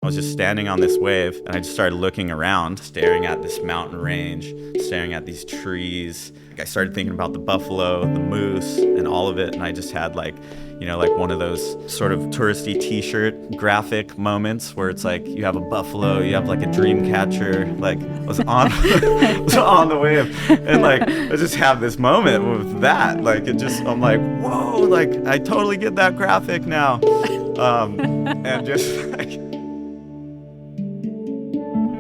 I was just standing on this wave and I just started looking around, staring at this mountain range, staring at these trees. I started thinking about the buffalo, the moose, and all of it. And I just had like one of those sort of touristy t-shirt graphic moments where it's like you have a buffalo, you have like a dream catcher, like I was on, was on the wave. And like, I just have this moment with that. Like I'm like, whoa, like I totally get that graphic now. And just like...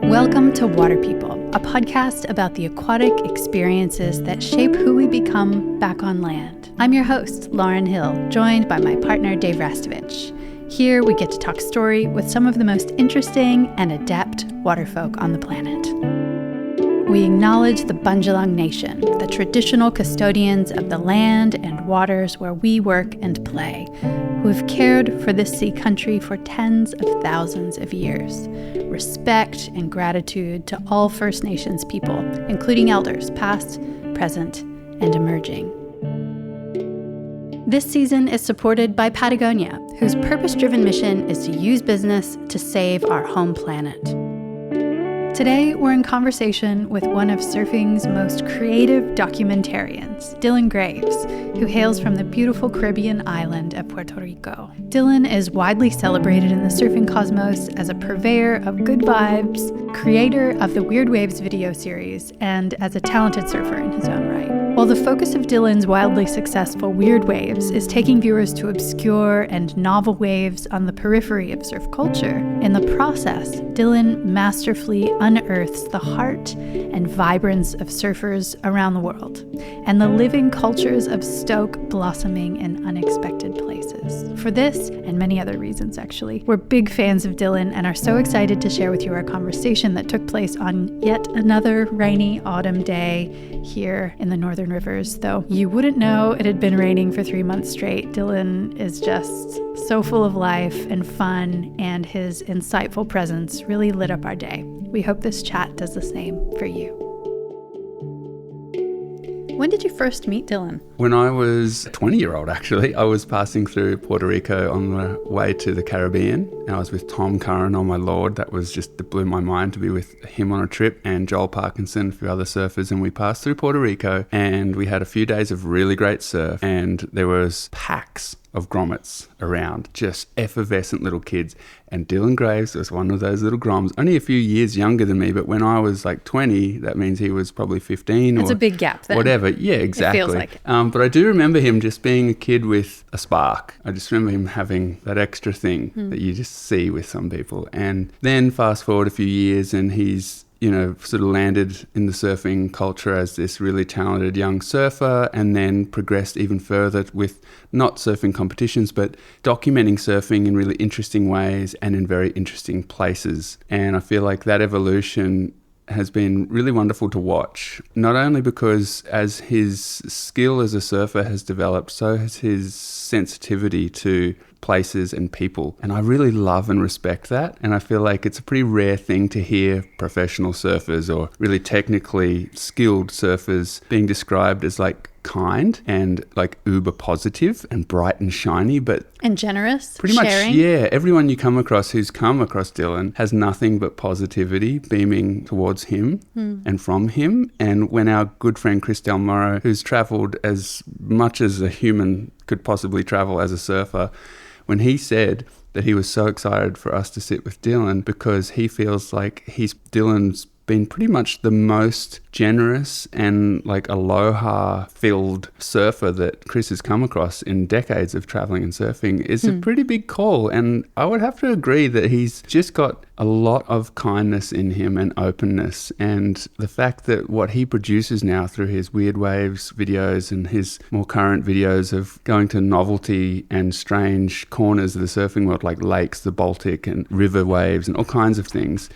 Welcome to Water People, a podcast about the aquatic experiences that shape who we become back on land. I'm your host, Lauren Hill, joined by my partner, Dave Rastovich. Here we get to talk story with some of the most interesting and adept waterfolk on the planet. We acknowledge the Bundjalung Nation, the traditional custodians of the land and waters where we work and play, who have cared for this sea country for tens of thousands of years. Respect and gratitude to all First Nations people, including elders past, present, and emerging. This season is supported by Patagonia, whose purpose-driven mission is to use business to save our home planet. Today, we're in conversation with one of surfing's most creative documentarians, Dylan Graves, who hails from the beautiful Caribbean island of Puerto Rico. Dylan is widely celebrated in the surfing cosmos as a purveyor of good vibes, creator of the Weird Waves video series, and as a talented surfer in his own right. While the focus of Dylan's wildly successful Weird Waves is taking viewers to obscure and novel waves on the periphery of surf culture, in the process, Dylan masterfully unearths the heart and vibrance of surfers around the world, and the living cultures of stoke blossoming in unexpected places. For this, and many other reasons actually, we're big fans of Dylan and are so excited to share with you our conversation that took place on yet another rainy autumn day here in the Northern Rivers. Though you wouldn't know it had been raining for 3 months straight, Dylan is just so full of life and fun, and his insightful presence really lit up our day. We hope this chat does the same for you. When did you first meet Dylan? When I was a 20-year-old, actually. I was passing through Puerto Rico on the way to the Caribbean. And I was with Tom Curran, oh my lord. That blew my mind to be with him on a trip, and Joel Parkinson, a few other surfers. And we passed through Puerto Rico, and we had a few days of really great surf. And there was packs of grommets around, just effervescent little kids. And Dylan Graves was one of those little groms, only a few years younger than me, but when I was like 20, that means he was probably 15 It's or a big gap then. Whatever. Yeah, exactly. It feels like it. But I do remember him just being a kid with a spark. I just remember him having that extra thing that you just see with some people. And then fast forward a few years and he's sort of landed in the surfing culture as this really talented young surfer, and then progressed even further with not surfing competitions, but documenting surfing in really interesting ways and in very interesting places. And I feel like that evolution has been really wonderful to watch, not only because as his skill as a surfer has developed, so has his sensitivity to places and people. And I really love and respect that. And I feel like it's a pretty rare thing to hear professional surfers or really technically skilled surfers being described as like kind and like uber positive and bright and shiny, and generous, pretty sharing. Much, yeah. Everyone you come across who's come across Dylan has nothing but positivity beaming towards him and from him. And when our good friend Chris Del Moro, who's traveled as much as a human could possibly travel as a surfer, when he said that he was so excited for us to sit with Dylan because he feels like Dylan's been pretty much the most generous and like aloha-filled surfer that Chris has come across in decades of traveling and surfing, is a pretty big call. And I would have to agree that he's just got a lot of kindness in him and openness. And the fact that what he produces now through his Weird Waves videos and his more current videos of going to novelty and strange corners of the surfing world, like lakes, the Baltic, and river waves and all kinds of things,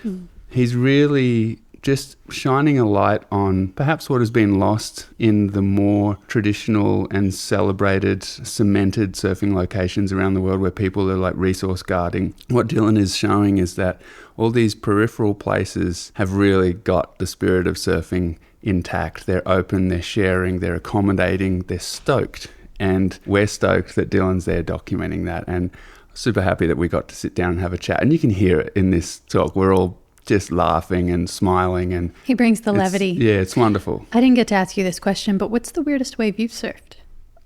he's really just shining a light on perhaps what has been lost in the more traditional and celebrated, cemented surfing locations around the world where people are like resource guarding. What Dylan is showing is that all these peripheral places have really got the spirit of surfing intact. They're open, they're sharing, they're accommodating, they're stoked. And we're stoked that Dylan's there documenting that. And super happy that we got to sit down and have a chat. And you can hear it in this talk. We're all just laughing and smiling. And he brings the levity. Yeah, it's wonderful. I didn't get to ask you this question, but what's the weirdest wave you've surfed?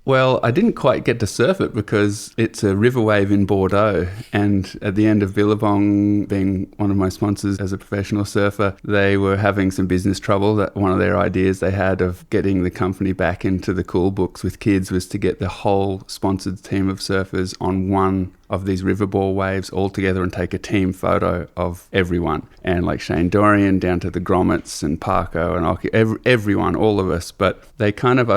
Well, I didn't quite get to surf it because it's a river wave in Bordeaux. And at the end of Billabong, being one of my sponsors as a professional surfer, they were having some business trouble. That one of their ideas they had of getting the company back into the cool books with kids was to get the whole sponsored team of surfers on one of these riverball waves all together and take a team photo of everyone. And like Shane Dorian down to the Grommets and Parko and Oki, everyone, all of us. But they kind of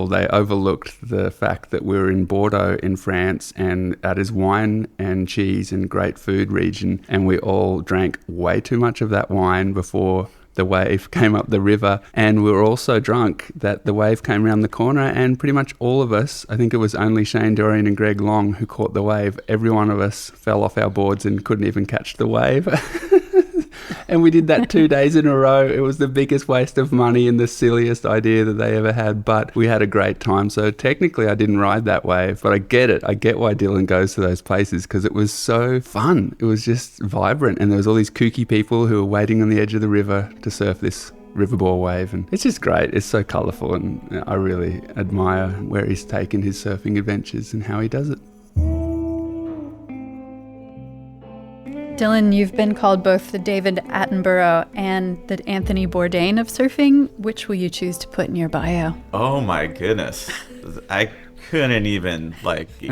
they overlooked the fact that we were in Bordeaux in France, and that is wine and cheese and great food region. And we all drank way too much of that wine before the wave came up the river, and we were all so drunk that the wave came around the corner, and pretty much all of us, I think it was only Shane Dorian and Greg Long who caught the wave. Every one of us fell off our boards and couldn't even catch the wave. And we did that 2 days in a row. It was the biggest waste of money and the silliest idea that they ever had, but we had a great time. So technically I didn't ride that wave, but I get it. I get why Dylan goes to those places because it was so fun. It was just vibrant, and there was all these kooky people who were waiting on the edge of the river to surf this riverball wave, and it's just great. It's so colourful, and I really admire where he's taken his surfing adventures and how he does it. Dylan, you've been called both the David Attenborough and the Anthony Bourdain of surfing. Which will you choose to put in your bio? Oh my goodness. I couldn't even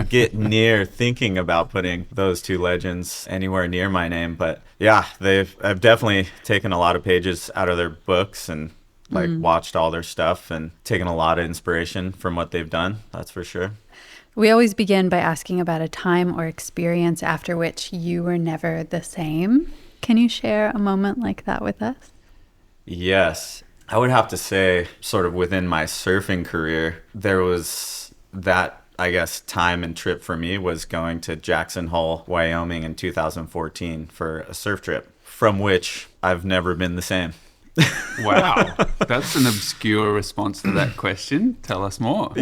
get near thinking about putting those two legends anywhere near my name. But yeah, I've definitely taken a lot of pages out of their books and watched all their stuff and taken a lot of inspiration from what they've done. That's for sure. We always begin by asking about a time or experience after which you were never the same. Can you share a moment like that with us? Yes. I would have to say, sort of within my surfing career, there was that, I guess, time and trip for me was going to Jackson Hole, Wyoming in 2014 for a surf trip, from which I've never been the same. Wow, that's an obscure response to that question. Tell us more.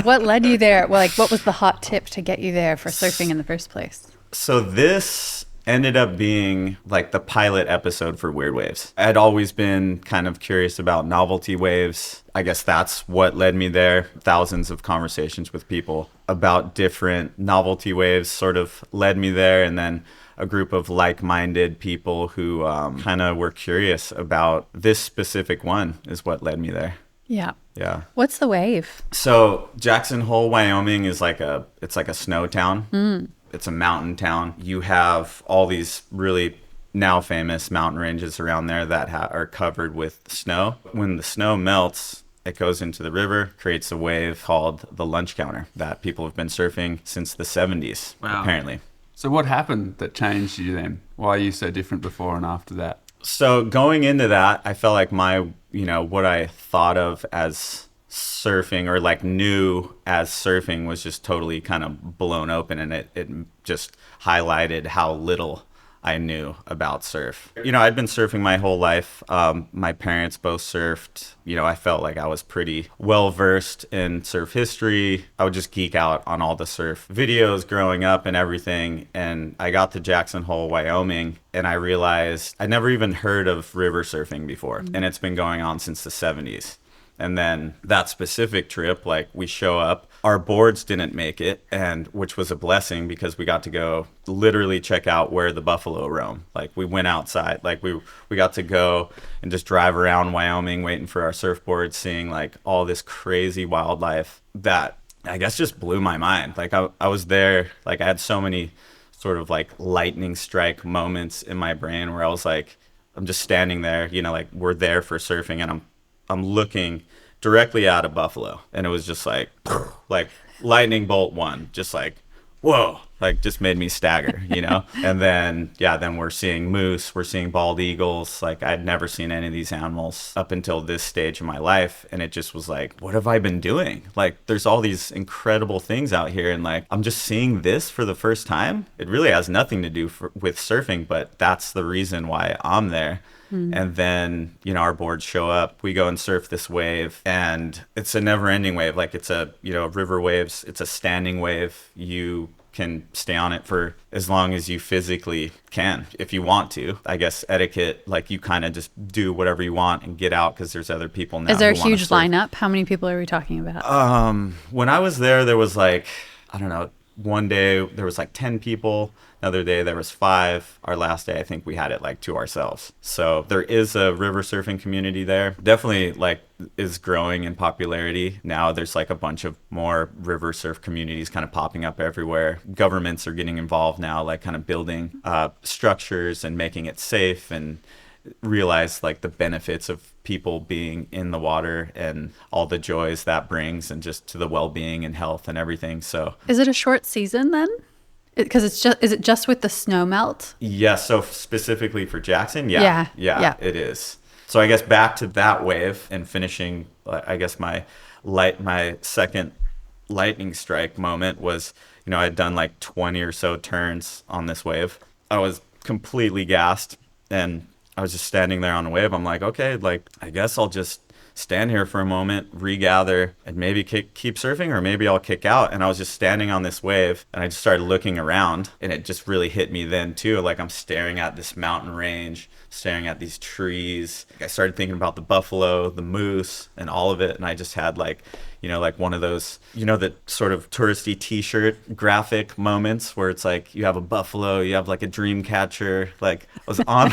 What led you there? Well, what was the hot tip to get you there for surfing in the first place? So this ended up being the pilot episode for Weird Waves. I had always been kind of curious about novelty waves. I guess that's what led me there. Thousands of conversations with people about different novelty waves sort of led me there, and then a group of like-minded people who kind of were curious about this specific one is what led me there. Yeah. Yeah. What's the wave? So Jackson Hole, Wyoming is it's like a snow town. It's a mountain town. You have all these really now famous mountain ranges around there that are covered with snow. When the snow melts, it goes into the river, creates a wave called the lunch counter that people have been surfing since the 70s, apparently. So what happened that changed you then? Why are you so different before and after that? So going into that, I felt like what I thought of as surfing or knew as surfing was just totally kind of blown open, and it just highlighted how little I knew about surf. I'd been surfing my whole life. My parents both surfed. I felt like I was pretty well versed in surf history. I would just geek out on all the surf videos growing up and everything. And I got to Jackson Hole, Wyoming, and I realized I never even heard of river surfing before. And it's been going on since the 70s. And then that specific trip, we show up, our boards didn't make it, and which was a blessing because we got to go literally check out where the buffalo roam. We went outside, we got to go and just drive around Wyoming waiting for our surfboards, seeing all this crazy wildlife that I guess just blew my mind. I was there, I had so many sort of lightning strike moments in my brain where I was I'm just standing there, we're there for surfing, and I'm looking directly at a buffalo, and it was just like lightning bolt one, just whoa, like just made me stagger, And then we're seeing moose, we're seeing bald eagles. Like I'd never seen any of these animals up until this stage of my life. And it just was like, what have I been doing? Like there's all these incredible things out here. And like, I'm just seeing this for the first time. It really has nothing to do with surfing, but that's the reason why I'm there. And then, our boards show up, we go and surf this wave, and it's a never ending wave. Like it's a, river waves, it's a standing wave. You can stay on it for as long as you physically can, if you want to. I guess etiquette, like you kind of just do whatever you want and get out because there's other people now. Is there a huge lineup? How many people are we talking about? When I was there was like, I don't know, one day there was like 10 people. Another day there was 5. Our last day, I think we had it like to ourselves. So there is a river surfing community there. Definitely like is growing in popularity. Now there's like a bunch of more river surf communities kind of popping up everywhere. Governments are getting involved now, like kind of building structures and making it safe, and realize like the benefits of people being in the water and all the joys that brings, and just to the well-being and health and everything. So is it a short season then? Because is it just with the snow melt? Yeah, so specifically for Jackson, yeah, it is. So I guess back to that wave and finishing, I guess my second lightning strike moment was, I had done like 20 or so turns on this wave. I was completely gassed, and I was just standing there on a wave. I'm like, okay, like I guess I'll just stand here for a moment, regather, and maybe keep surfing, or maybe I'll kick out. And I was just standing on this wave, and I just started looking around, and it just really hit me then too. Like I'm staring at this mountain range, staring at these trees. I started thinking about the buffalo, the moose, and all of it. And I just had like, like one of those, the sort of touristy t-shirt graphic moments where it's like you have a buffalo, you have like a dream catcher. Like I was on,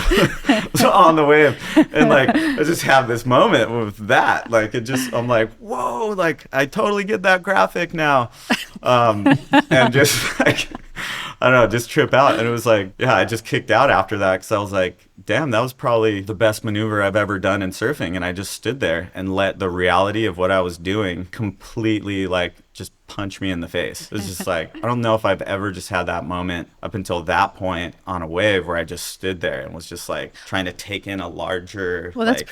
on the wave, and like I just have this moment with that. Like I'm like, whoa, like I totally get that graphic now. And just like, I don't know, just trip out. And it was like, I just kicked out after that, because I was like, damn, that was probably the best maneuver I've ever done in surfing. And I just stood there and let the reality of what I was doing completely like just punch me in the face. It was just like, I don't know if I've ever just had that moment up until that point on a wave where I just stood there and was just like trying to take in a larger, well, that's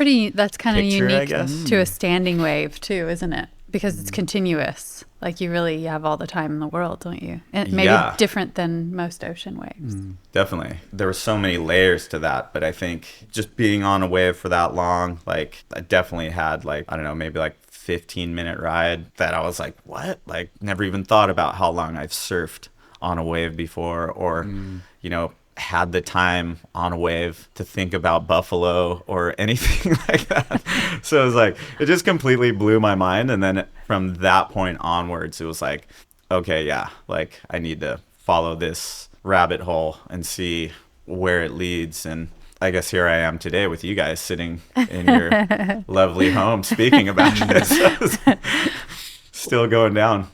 kind of unique to a standing wave too, isn't it? Because it's continuous. Like you really have all the time in the world, don't you? And maybe different than most ocean waves. Definitely. There were so many layers to that, but I think just being on a wave for that long, like I definitely had like, I don't know, maybe like 15-minute ride that I was like, what? Like never even thought about how long I've surfed on a wave before, or, had the time on a wave to think about buffalo or anything like that. So it was like, it just completely blew my mind. And then from that point onwards, it was like, okay, yeah, like I need to follow this rabbit hole and see where it leads. And I guess here I am today with you guys sitting in your lovely home speaking about this. Still going down.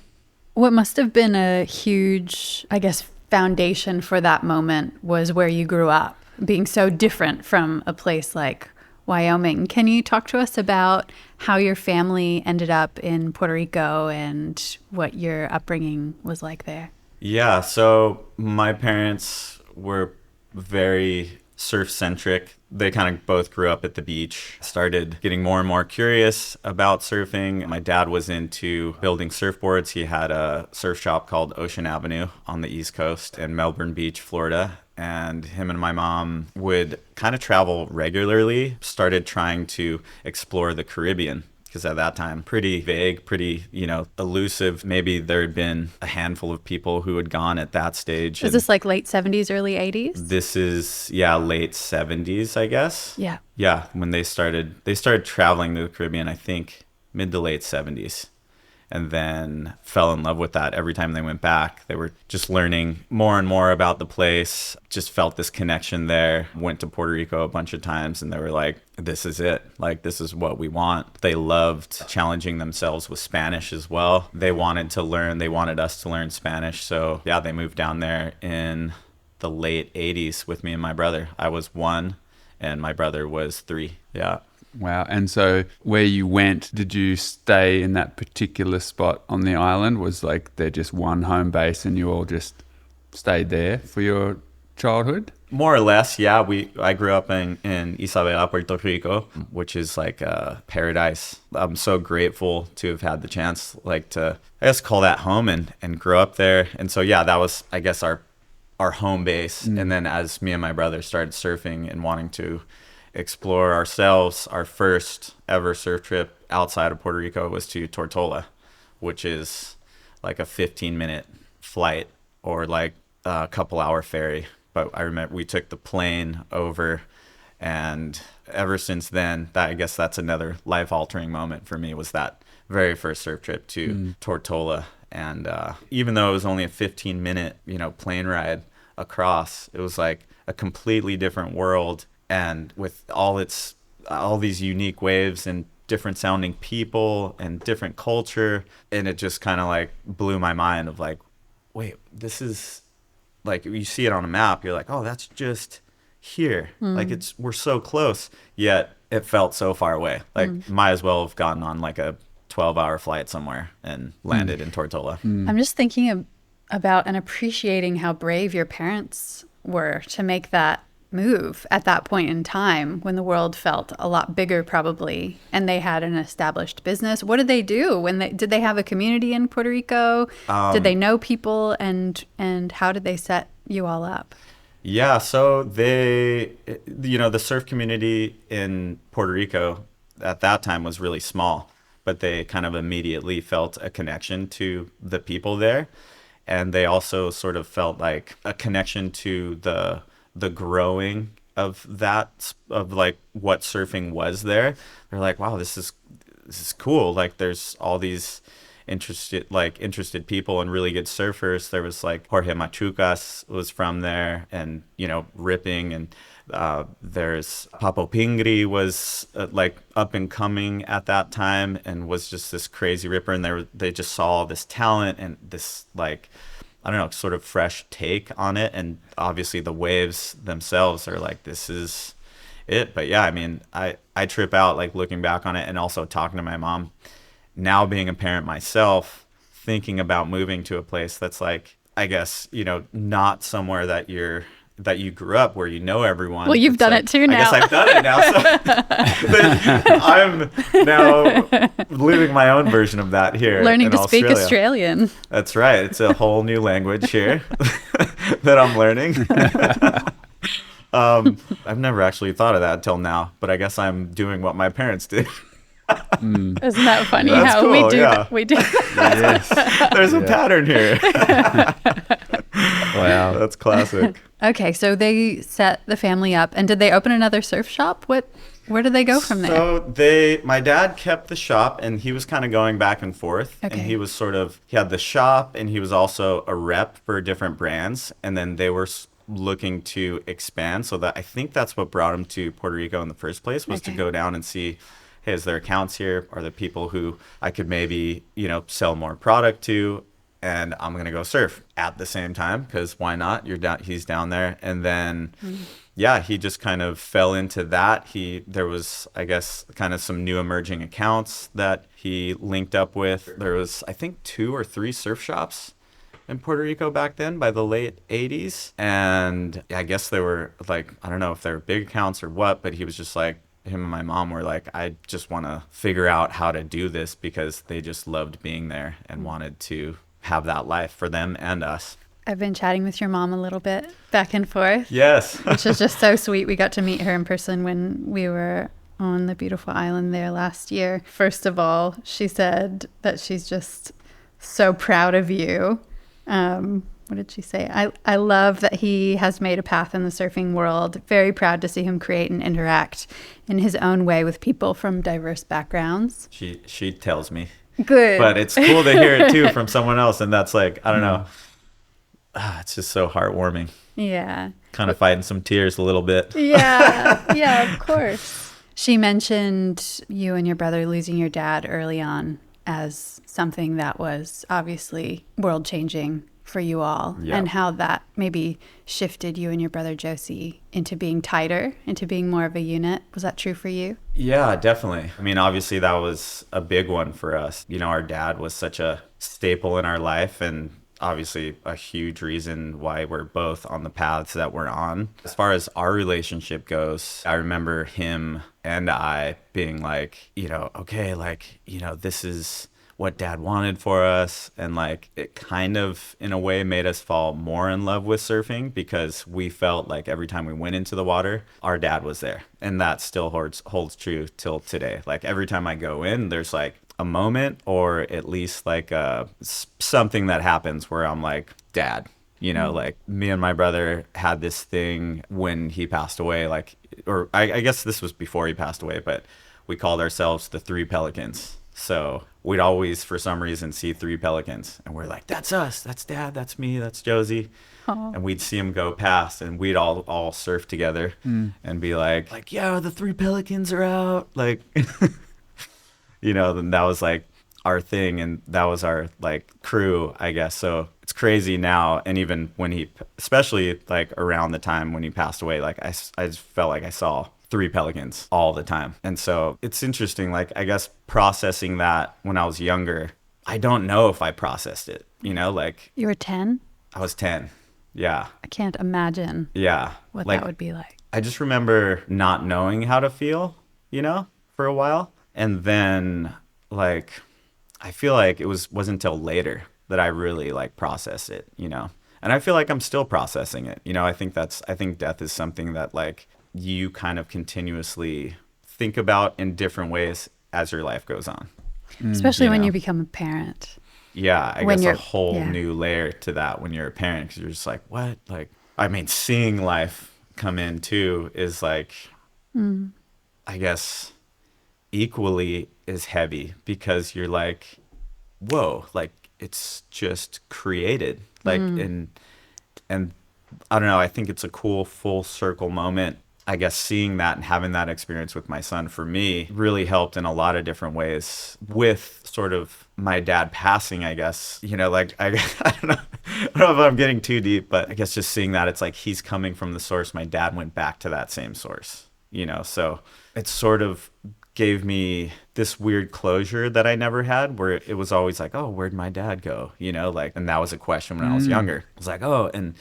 What must have been a huge, I guess, foundation for that moment was where you grew up, being so different from a place like Wyoming. Can you talk to us about how your family ended up in Puerto Rico and what your upbringing was like there? Yeah, so my parents were very surf-centric. They kind of both grew up at the beach, started getting more and more curious about surfing. My dad was into building surfboards. He had a surf shop called Ocean Avenue on the East Coast in Melbourne Beach, Florida. And him and my mom would kind of travel regularly, started trying to explore the Caribbean. Because at that time, pretty vague, pretty, elusive. Maybe there had been a handful of people who had gone at that stage. Was this like late 70s, early 80s? This is, late 70s, I guess. Yeah. Yeah, when they started traveling to the Caribbean, I think mid to late 70s. And then fell in love with that. Every time they went back, they were just learning more and more about the place. Just felt this connection there. Went to Puerto Rico a bunch of times, and they were like, this is it. Like, this is what we want. They loved challenging themselves with Spanish as well. They wanted to learn. They wanted us to learn Spanish. So, they moved down there in the late 80s with me and my brother. I was 1, and my brother was 3. Yeah. Wow. And so where you went, did you stay in that particular spot on the island? Was like there just one home base and you all just stayed there for your childhood? More or less, yeah. I grew up in Isabela, Puerto Rico, which is like a paradise. I'm so grateful to have had the chance, like, to, I guess, call that home and grow up there. And so, yeah, that was, I guess, our home base. And then as me and my brother started surfing and wanting to explore ourselves, our first ever surf trip outside of Puerto Rico was to Tortola, which is like a 15-minute flight or like a couple-hour ferry. But I remember we took the plane over, and ever since then, I guess that's another life-altering moment for me, was that very first surf trip to Tortola. And even though it was only a 15-minute, plane ride across, it was like a completely different world, and with all these unique waves and different sounding people and different culture, and it just kind of like blew my mind of like, wait, this is like, you see it on a map, you're like, oh, that's just here. Like, we're so close, yet it felt so far away. Like, might as well have gotten on like a 12-hour flight somewhere and landed in Tortola. I'm just thinking about and appreciating how brave your parents were to make that move at that point in time when the world felt a lot bigger probably, and they had an established business. What did they do did they have a community in Puerto Rico? Did they know people, and how did they set you all up? Yeah, so the surf community in Puerto Rico at that time was really small, but they kind of immediately felt a connection to the people there, and they also sort of felt like a connection to the growing of like what surfing was there. They're like, wow, this is cool. Like, there's all these interested people and really good surfers. There was like Jorge Machucas was from there, and ripping, and there's Papo Pingri was like up and coming at that time and was just this crazy ripper, and they just saw all this talent and this, like, I don't know, sort of fresh take on it. And obviously the waves themselves are like, this is it. But yeah, I mean, I trip out like looking back on it, and also talking to my mom now, being a parent myself, thinking about moving to a place that's like, I guess, not somewhere that you grew up, where everyone. Well, you've done it too now. I guess I've done it now. So I'm now living my own version of that here. Learning to Australia. speak Australian. That's right. It's a whole new language here that I'm learning. I've never actually thought of that until now, but I guess I'm doing what my parents did. Isn't that funny? That's how cool, we do yeah. that? We do. Yes. There's a pattern here. Wow. That's classic. Okay, so they set the family up, and did they open another surf shop? Where did they go from there? So my dad kept the shop, and he was kind of going back and forth. Okay. And he had the shop, and he was also a rep for different brands. And then they were looking to expand. So I think that's what brought him to Puerto Rico in the first place, was to go down and see, hey, is there accounts here? Are there people who I could maybe, sell more product to? And I'm going to go surf at the same time, because why not? He's down there. And then, he just kind of fell into that. There was, I guess, kind of some new emerging accounts that he linked up with. There was, I think, 2 or 3 surf shops in Puerto Rico back then by the late 80s. And I guess they were like, I don't know if they were big accounts or what, but he was just like, him and my mom were like, I just want to figure out how to do this, because they just loved being there and wanted to have that life for them and us. I've been chatting with your mom a little bit back and forth. Yes. Which is just so sweet. We got to meet her in person when we were on the beautiful island there last year. First of all, she said that she's just so proud of you. What did she say? I love that he has made a path in the surfing world. Very proud to see him create and interact in his own way with people from diverse backgrounds. She tells me. Good. But it's cool to hear it too from someone else. And that's like, I don't know. It's just so heartwarming. Yeah. Kind of fighting some tears a little bit. Yeah. Yeah, of course. She mentioned you and your brother losing your dad early on as something that was obviously world-changing for you all, and how that maybe shifted you and your brother Josie into being tighter, into being more of a unit. Was that true for you? Yeah, definitely. I mean, obviously that was a big one for us. Our dad was such a staple in our life, and obviously a huge reason why we're both on the paths that we're on. As far as our relationship goes, I remember him and I being like, okay, like, this is what dad wanted for us. And like, it kind of in a way made us fall more in love with surfing, because we felt like every time we went into the water, our dad was there. And that still holds true till today. Like every time I go in, there's like a moment, or at least like something that happens where I'm like, dad, like me and my brother had this thing when he passed away, like, or I guess this was before he passed away, but we called ourselves the Three Pelicans. So we'd always, for some reason, see three pelicans, and we're like, that's us, that's dad, that's me, that's Josie. Aww. And we'd see them go past, and we'd all surf together and be like, yeah, the three pelicans are out. Like, then that was like our thing, and that was our like crew, I guess. So it's crazy now. And even when especially like around the time when he passed away, like I just felt like I saw three pelicans all the time. And so it's interesting, like, I guess processing that when I was younger, I don't know if I processed it, like. You were 10? I was 10. Yeah. I can't imagine. Yeah. What that would be like. I just remember not knowing how to feel, for a while. And then like, I feel like it wasn't until later that I really like processed it, and I feel like I'm still processing it. I think death is something that like you kind of continuously think about in different ways as your life goes on. Especially when you become a parent. Yeah, I guess a whole new layer to that when you're a parent, because you're just like, what? Like, I mean, seeing life come in too is like, I guess, equally as heavy, because you're like, whoa, like it's just created. Like, and I don't know, I think it's a cool full circle moment. I guess seeing that and having that experience with my son, for me, really helped in a lot of different ways with sort of my dad passing, I guess. Like, I don't know if I'm getting too deep, but I guess just seeing that it's like he's coming from the source. My dad went back to that same source, so it sort of gave me this weird closure that I never had, where it was always like, oh, where'd my dad go? Like, and that was a question when I was younger. It was like, oh, and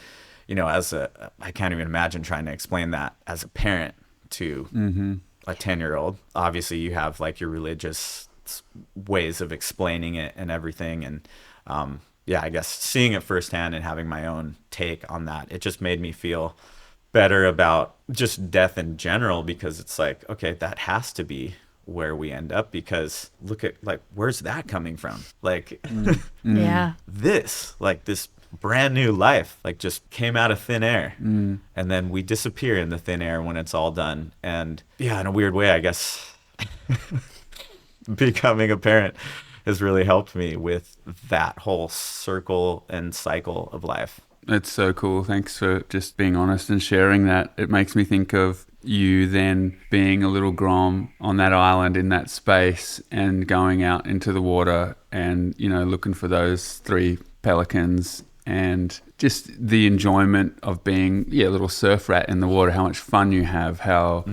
I can't even imagine trying to explain that as a parent to a 10-year-old. Obviously, you have like your religious ways of explaining it and everything. And I guess seeing it firsthand and having my own take on that, it just made me feel better about just death in general, because it's like, okay, that has to be where we end up, because look at like, where's that coming from? Like, this brand new life like just came out of thin air, and then we disappear in the thin air when it's all done. And yeah, in a weird way, I guess becoming a parent has really helped me with that whole circle and cycle of life. It's so cool. Thanks for just being honest and sharing that. It makes me think of you then being a little grom on that island in that space and going out into the water and, looking for those three pelicans, and just the enjoyment of being a little surf rat in the water, how much fun you have, how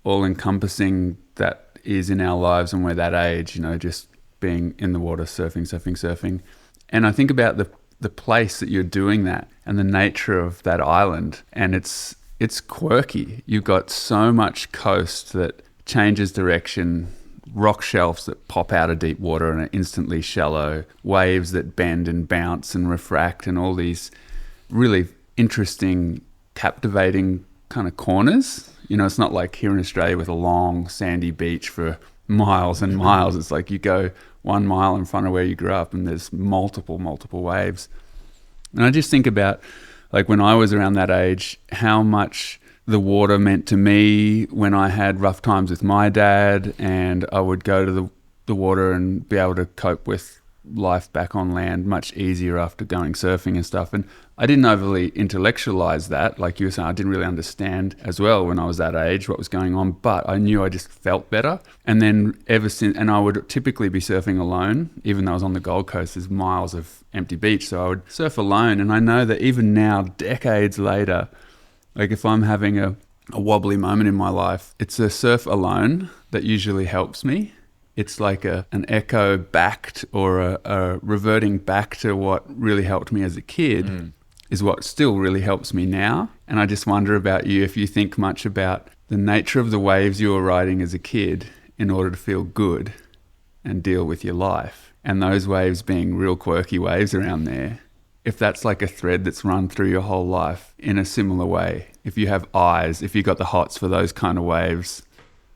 all-encompassing that is in our lives when we're that age, just being in the water, surfing. And I think about the place that you're doing that and the nature of that island, and it's quirky. You've got so much coast that changes direction, rock shelves that pop out of deep water and are instantly shallow, waves that bend and bounce and refract, and all these really interesting, captivating kind of corners. It's not like here in Australia with a long sandy beach for miles and miles. It's like you go 1 mile in front of where you grew up and there's multiple waves. And I just think about, like, when I was around that age, how much the water meant to me when I had rough times with my dad, and I would go to the water and be able to cope with life back on land much easier after going surfing and stuff. And I didn't overly intellectualize that. Like you were saying, I didn't really understand as well when I was that age what was going on, but I knew I just felt better. And then ever since, and I would typically be surfing alone, even though I was on the Gold Coast, there's miles of empty beach. So I would surf alone. And I know that even now, decades later, like if I'm having a wobbly moment in my life, it's a surf alone that usually helps me. it's like an echo back or a reverting back to what really helped me as a kid is what still really helps me now. And I just wonder about you, if you think much about the nature of the waves you were riding as a kid in order to feel good and deal with your life, and those waves being real quirky waves around there. If that's like a thread that's run through your whole life in a similar way, if you have eyes, if you got the hots for those kind of waves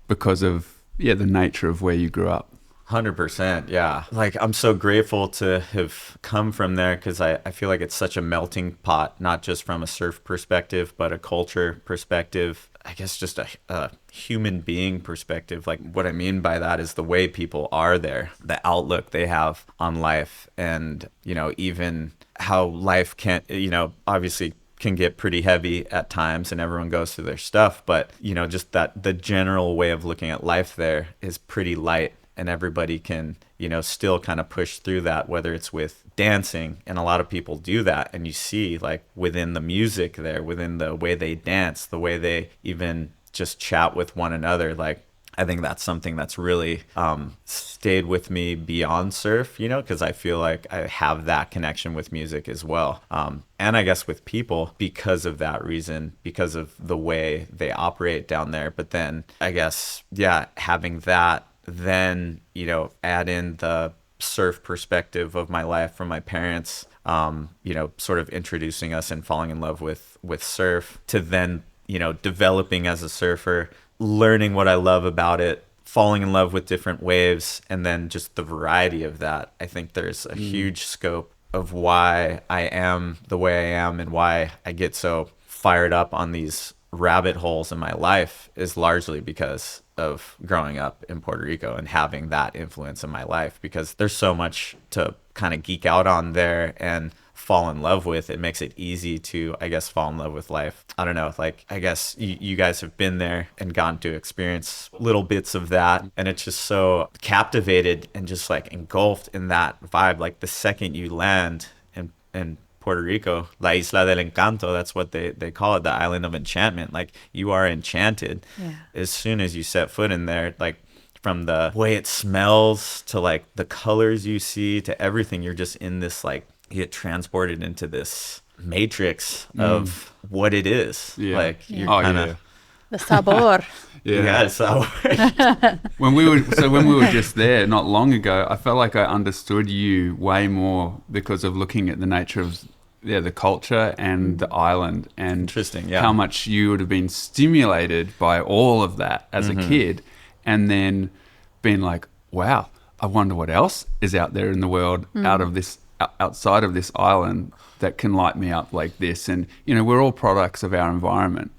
because of, the nature of where you grew up. 100%, yeah. Like, I'm so grateful to have come from there, because I feel like it's such a melting pot, not just from a surf perspective, but a culture perspective. I guess just a human being perspective. Like, what I mean by that is the way people are there, the outlook they have on life, and, even how life can, obviously can get pretty heavy at times and everyone goes through their stuff. But, just that the general way of looking at life there is pretty light, and everybody can, still kind of push through that, whether it's with dancing. And a lot of people do that. And you see, like, within the music there, within the way they dance, the way they even just chat with one another. Like, I think that's something that's really stayed with me beyond surf, because I feel like I have that connection with music as well. And I guess with people, because of that reason, because of the way they operate down there. But then I guess, having that, then, add in the surf perspective of my life from my parents, sort of introducing us and falling in love with surf, to then, developing as a surfer, learning what I love about it, falling in love with different waves, and then just the variety of that. I think there's a huge scope of why I am the way I am and why I get so fired up on these rabbit holes in my life is largely because of growing up in Puerto Rico and having that influence in my life, because there's so much to kind of geek out on there and fall in love with. It makes it easy to, I guess, fall in love with life. I don't know, like, I guess you guys have been there and gotten to experience little bits of that, and it's just so captivated and just like engulfed in that vibe. Like, the second you land in Puerto Rico, La Isla del Encanto, that's what they call it, the island of enchantment. Like, you are enchanted as soon as you set foot in there. Like, from the way it smells to like the colors you see to everything, you're just in this, like, you get transported into this matrix of what it is. Like, you're kind of the sabor. So when we were just there not long ago, I felt like I understood you way more because of looking at the nature of the culture and the island, and interesting, how much you would have been stimulated by all of that as a kid, and then being like, wow, I wonder what else is out there in the world outside of this island that can light me up like this. And, we're all products of our environment.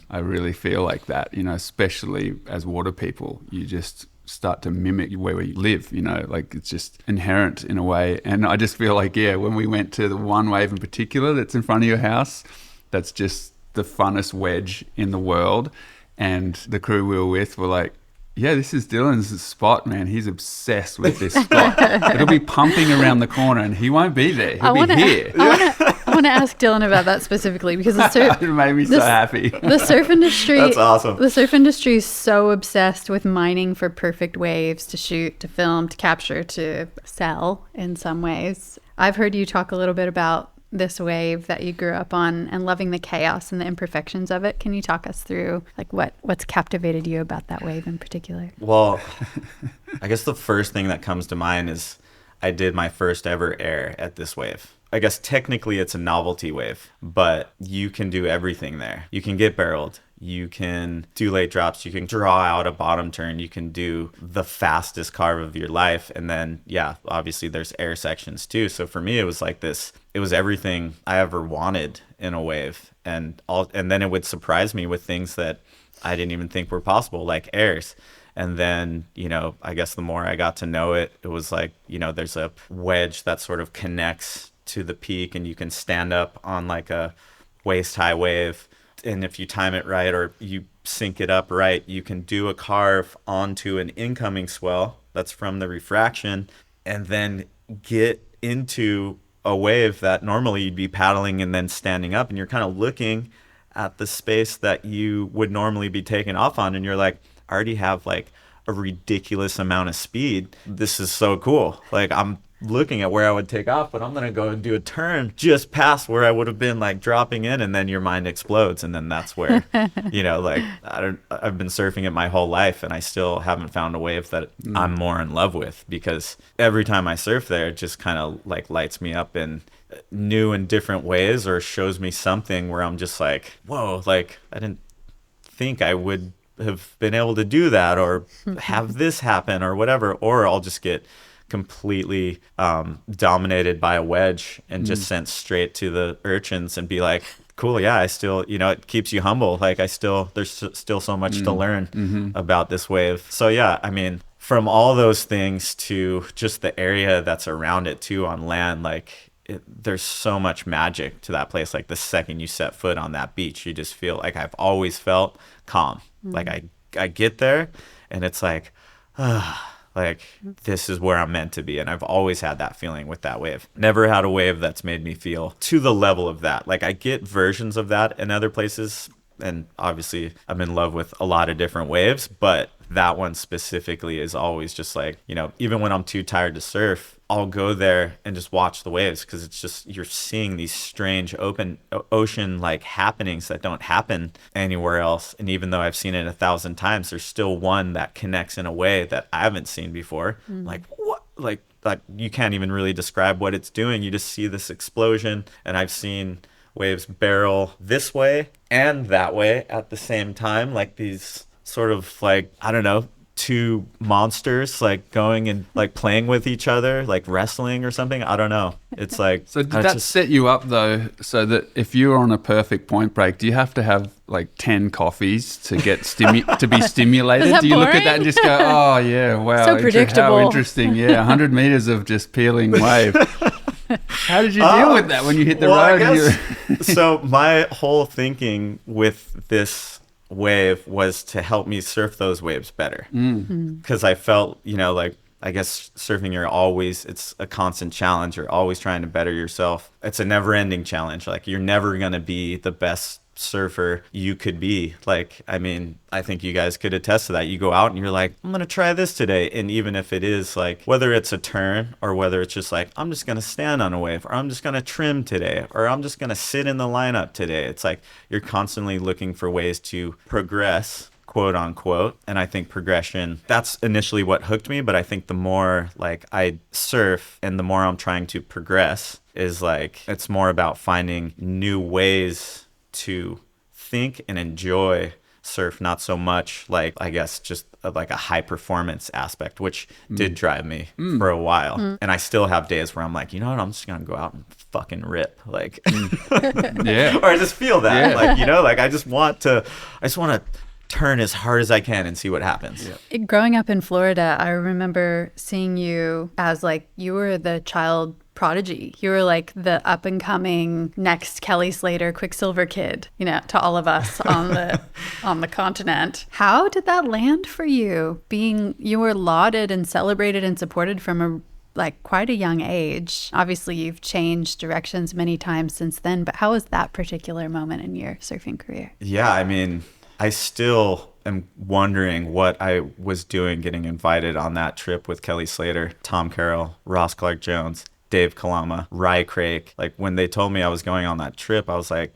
I really feel like that, especially as water people, you just start to mimic where we live, like, it's just inherent in a way. And I just feel like, when we went to the one wave in particular that's in front of your house, that's just the funnest wedge in the world. And the crew we were with were like, this is Dylan's spot, man. He's obsessed with this spot. It'll be pumping around the corner and he won't be there. He'll be here. I want to ask Dylan about that specifically, because it made me so happy. The surf industry, that's awesome. The surf industry is so obsessed with mining for perfect waves to shoot, to film, to capture, to sell in some ways. I've heard you talk a little bit about this wave that you grew up on and loving the chaos and the imperfections of it. Can you talk us through, like, what's captivated you about that wave in particular? Well, I guess the first thing that comes to mind is I did my first ever air at this wave. I guess technically it's a novelty wave, but you can do everything there. You can get barreled. You can do late drops. You can draw out a bottom turn. You can do the fastest carve of your life. And then, obviously there's air sections too. So for me, it was like this. It was everything I ever wanted in a wave. And then it would surprise me with things that I didn't even think were possible, like airs. And then, I guess the more I got to know it, it was like, there's a wedge that sort of connects to the peak, and you can stand up on like a waist high wave. And if you time it right, or you sync it up right, you can do a carve onto an incoming swell that's from the refraction, and then get into a wave that normally you'd be paddling and then standing up, and you're kind of looking at the space that you would normally be taking off on, and you're like, I already have like a ridiculous amount of speed. This is so cool. Like, I'm looking at where I would take off, but I'm going to go and do a turn just past where I would have been like dropping in, and then your mind explodes. And then that's where, like I've been surfing it my whole life, and I still haven't found a wave that I'm more in love with, because every time I surf there, it just kind of like lights me up in new and different ways, or shows me something where I'm just like, whoa, like I didn't think I would have been able to do that, or have this happen, or whatever. Or I'll just get completely dominated by a wedge and just sent straight to the urchins and be like, cool, yeah, I still, it keeps you humble. Like there's still so much to learn about this wave. So yeah, I mean, from all those things to just the area that's around it too on land, like there's so much magic to that place. Like the second you set foot on that beach, you just feel like I've always felt calm. Like I get there and it's like, like this is where I'm meant to be. And I've always had that feeling with that wave. Never had a wave that's made me feel to the level of that. Like I get versions of that in other places, and obviously I'm in love with a lot of different waves, but that one specifically is always just like, even when I'm too tired to surf, I'll go there and just watch the waves, because it's just, you're seeing these strange open ocean like happenings that don't happen anywhere else. And even though I've seen it 1,000 times, there's still one that connects in a way that I haven't seen before. Like what? Like you can't even really describe what it's doing. You just see this explosion. And I've seen waves barrel this way and that way at the same time, like these sort of like, I don't know, two monsters like going and like playing with each other, like wrestling or something. I don't know. It's like, so did that set you up though, so that if you're on a perfect point break, do you have to have like 10 coffees to get to be stimulated? Is that do you boring? Look at that and just go, oh yeah, wow, So predictable. how interesting. Yeah, 100 meters of just peeling wave. How did you deal with that when you hit the road? I guess, so my whole thinking with this wave was to help me surf those waves better, because I felt, like, I guess surfing, it's a constant challenge. You're always trying to better yourself. It's a never ending challenge. Like you're never going to be the best surfer you could be. Like, I mean, I think you guys could attest to that. You go out and you're like, I'm going to try this today. And even if it is like, whether it's a turn or whether it's just like, I'm just going to stand on a wave, or I'm just going to trim today, or I'm just going to sit in the lineup today. It's like you're constantly looking for ways to progress, quote unquote. And I think progression, that's initially what hooked me. But I think the more like I surf and the more I'm trying to progress, is like, it's more about finding new ways to think and enjoy surf, not so much like, I guess, just like a high performance aspect, which did drive me for a while. And I still have days where I'm like, you know what, I'm just gonna go out and fucking rip, like yeah, or I just feel that, like, like I just want to turn as hard as I can and see what happens. Growing up in Florida, I remember seeing you as like, you were the child prodigy. You were like the up and coming next Kelly Slater Quicksilver kid, to all of us on the continent. How did that land for you? You were lauded and celebrated and supported from quite a young age. Obviously, you've changed directions many times since then, but how was that particular moment in your surfing career? Yeah, I mean, I still am wondering what I was doing getting invited on that trip with Kelly Slater, Tom Carroll, Ross Clark-Jones, Dave Kalama, Rye Craig. Like when they told me I was going on that trip, I was like,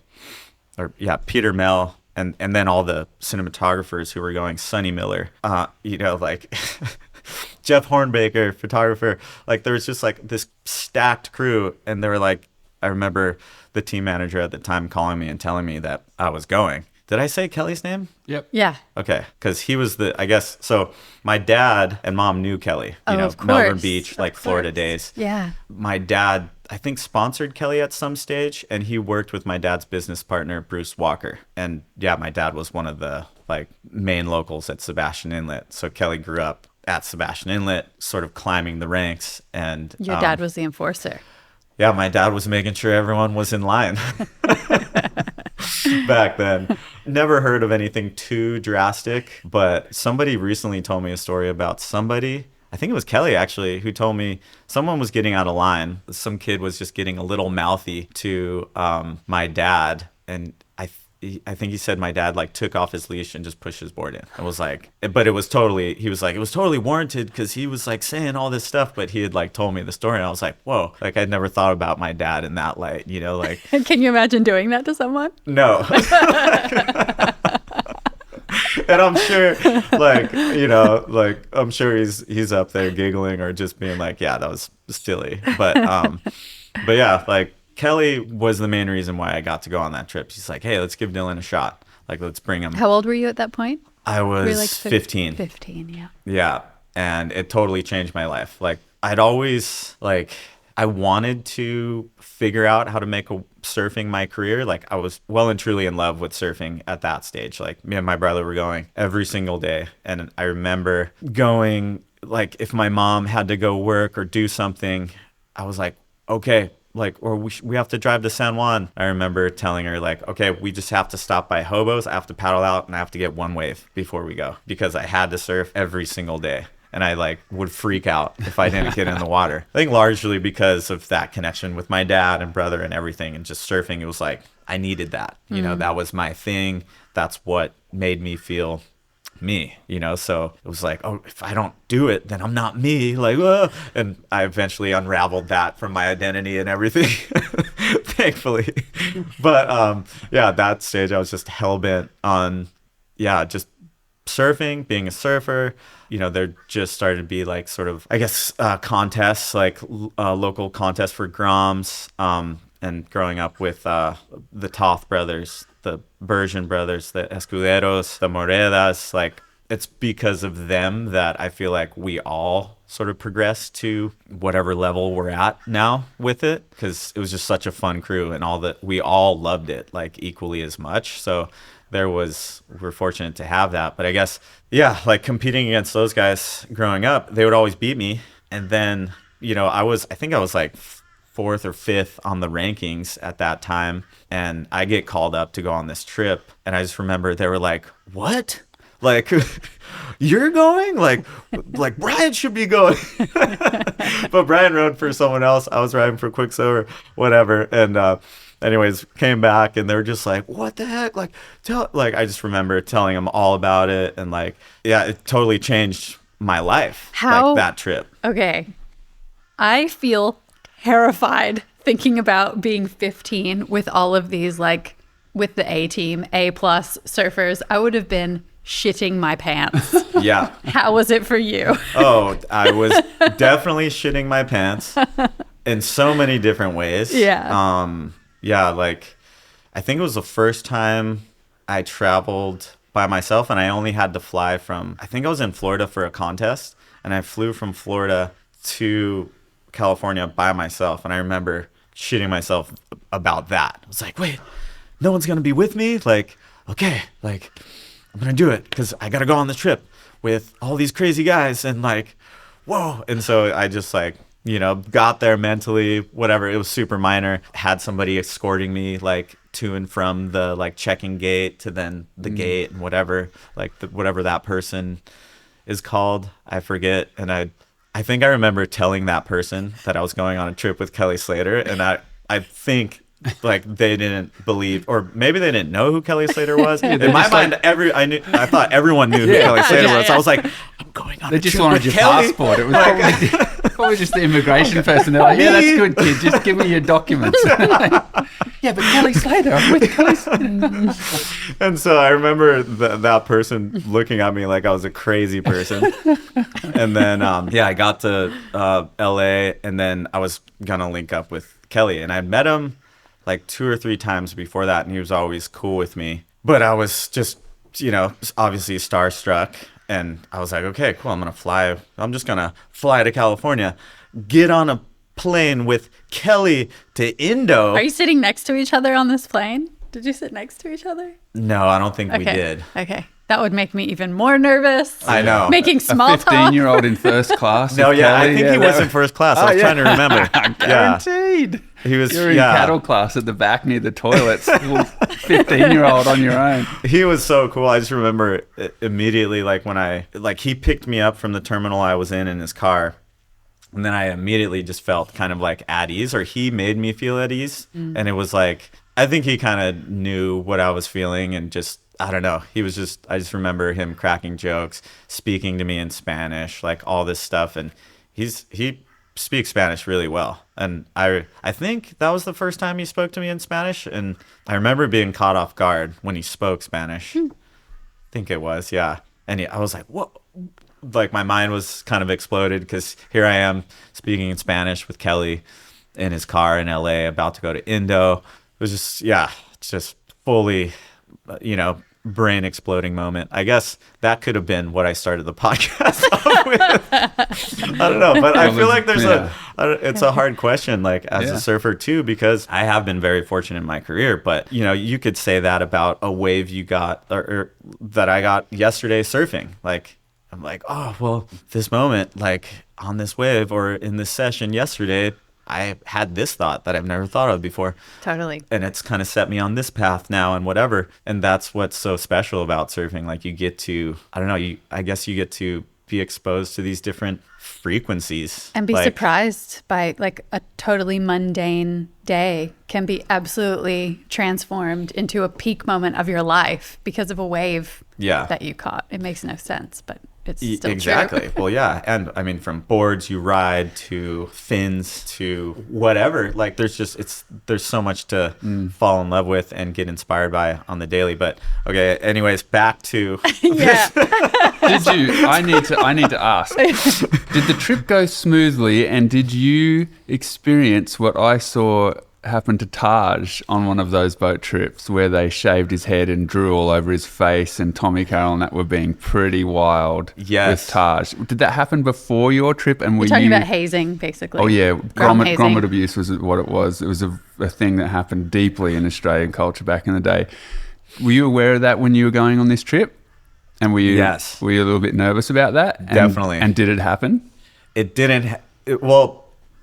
Peter Mell, and then all the cinematographers who were going, Sonny Miller, like Jeff Hornbaker, photographer. Like there was just like this stacked crew, and they were like, I remember the team manager at the time calling me and telling me that I was going. Did I say Kelly's name? Yep. Yeah. Okay. Because he was so my dad and mom knew Kelly, of course. Melbourne Beach, like Florida days. Yeah. My dad, I think, sponsored Kelly at some stage, and he worked with my dad's business partner, Bruce Walker. And yeah, my dad was one of the like main locals at Sebastian Inlet. So Kelly grew up at Sebastian Inlet, sort of climbing the ranks. And your dad was the enforcer. Yeah, my dad was making sure everyone was in line. Back then. Never heard of anything too drastic, but somebody recently told me a story about somebody, I think it was Kelly actually, who told me someone was getting out of line. Some kid was just getting a little mouthy to my dad, and I think he said my dad like took off his leash and just pushed his board in. I was like, but it was totally, he was like, it was totally warranted because he was like saying all this stuff, but he had like told me the story and I was like, whoa, like I'd never thought about my dad in that light, you know, like. Can you imagine doing that to someone? No. And I'm sure, like, you know, like I'm sure he's up there giggling or just being like, yeah, that was silly. But yeah, like Kelly was the main reason why I got to go on that trip. She's like, hey, let's give Dylan a shot. Like, let's bring him. How old were you at that point? I was like 15. 15, yeah. Yeah. And it totally changed my life. Like, I'd always, like, I wanted to figure out how to make surfing my career. Like, I was well and truly in love with surfing at that stage. Like, me and my brother were going every single day. And I remember going, like, if my mom had to go work or do something, I was like, okay, like, or we have to drive to San Juan. I remember telling her, like, okay, we just have to stop by Hobos. I have to paddle out and I have to get one wave before we go because I had to surf every single day. And I like would freak out if I didn't get in the water. I think largely because of that connection with my dad and brother and everything, and just surfing. It was like, I needed that, you know, that was my thing. That's what made me feel me, you know? So it was like, oh, if I don't do it, then I'm not me. Like, and I eventually unraveled that from my identity and everything, thankfully. But yeah, at that stage, I was just hell-bent on, just surfing, being a surfer. You know, there just started to be like sort of, I guess, contests, like local contests for Groms, and growing up with the Toth brothers, the Bergen brothers, the Escuderos, the Moredas, like it's because of them that I feel like we all sort of progressed to whatever level we're at now with it, because it was just such a fun crew and all that we all loved it like equally as much. So we're fortunate to have that. But I guess, yeah, like competing against those guys growing up, they would always beat me. And then, you know, I think I was like 4th or 5th on the rankings at that time. And I get called up to go on this trip. And I just remember they were like, what? Like, you're going? Like Brian should be going. But Brian rode for someone else. I was riding for Quicksilver, whatever. And, anyways, came back and they were just like, what the heck? Like, I just remember telling them all about it. And like, yeah, it totally changed my life. Like that trip. Okay. I feel terrified thinking about being 15 with all of these, like with the A team, A+ surfers. I would have been shitting my pants. Yeah. How was it for you? Oh, I was definitely shitting my pants in so many different ways. Yeah. Yeah, like I think it was the first time I traveled by myself, and I only had to fly from, I think I was in Florida for a contest, and I flew from Florida to California by myself. And I remember shitting myself about that. I was like, wait, no one's going to be with me? Like, okay, like I'm going to do it because I got to go on the trip with all these crazy guys and like, whoa. And so I just like, you know, got there mentally, whatever. It was super minor. Had somebody escorting me like to and from the like checking gate to then the gate and whatever, like whatever that person is called. I forget. And I think I remember telling that person that I was going on a trip with Kelly Slater. And I think like they didn't believe, or maybe they didn't know who Kelly Slater was. In my mind, I thought everyone knew who Kelly Slater was. So I was like, I'm going on a trip with Kelly. They just wanted your passport. It was probably just the immigration person. They're like, yeah, that's good, kid. Just give me your documents. Yeah, but Kelly Slater. I'm with Kelly Slater. And so I remember that person looking at me like I was a crazy person. And then, I got to LA, and then I was going to link up with Kelly. And I met him like 2 or 3 times before that, and he was always cool with me. But I was just, you know, obviously starstruck. And I was like, okay, cool. I'm just going to fly to California, get on a plane with Kelly to Indo. Are you sitting next to each other on this plane? Did you sit next to each other? No, I don't think we did. Okay. That would make me even more nervous. I know. Making small talk. A 15-year-old in first class. No, yeah, Kelly. I think he was in first class. I was trying to remember. Guaranteed. He was. You're in cattle class at the back near the toilets. 15-year-old on your own. He was so cool. I just remember immediately, like when he picked me up from the terminal I was in his car. And then I immediately just felt kind of like at ease, or he made me feel at ease. And it was like I think he kind of knew what I was feeling, and just, I don't know. I just remember him cracking jokes, speaking to me in Spanish, like all this stuff. And he speaks Spanish really well. And I think that was the first time he spoke to me in Spanish. And I remember being caught off guard when he spoke Spanish. I think it was, yeah. And I was like, what? Like my mind was kind of exploded, because here I am speaking in Spanish with Kelly in his car in LA, about to go to Indo. It was just, yeah, it's just fully, brain exploding moment. I guess that could have been what I started the podcast off with. I don't know, but I feel like it's a hard question, like as a surfer too, because I have been very fortunate in my career, but you could say that about a wave you got or that I got yesterday surfing. Like, I'm like, oh, well, this moment, like on this wave or in this session yesterday, I had this thought that I've never thought of before. Totally. And it's kind of set me on this path now and whatever. And that's what's so special about surfing. Like you get to, I don't know, I guess you get to be exposed to these different frequencies. And be surprised by like a totally mundane day can be absolutely transformed into a peak moment of your life because of a wave that you caught. It makes no sense, but it's still exactly. true. Well, yeah. And I mean, from boards you ride to fins to whatever, like there's so much to fall in love with and get inspired by on the daily. But okay, anyways, back to I need to ask, did the trip go smoothly, and did you experience what I saw happened to Taj on one of those boat trips, where they shaved his head and drew all over his face, and Tommy Carroll and that were being pretty wild with Taj? Did that happen before your trip? And were You're talking about hazing, basically. Oh yeah, grommet abuse was what it was. It was a thing that happened deeply in Australian culture back in the day. Were you aware of that when you were going on this trip? And were you a little bit nervous about that? Definitely. And did it happen? It didn't.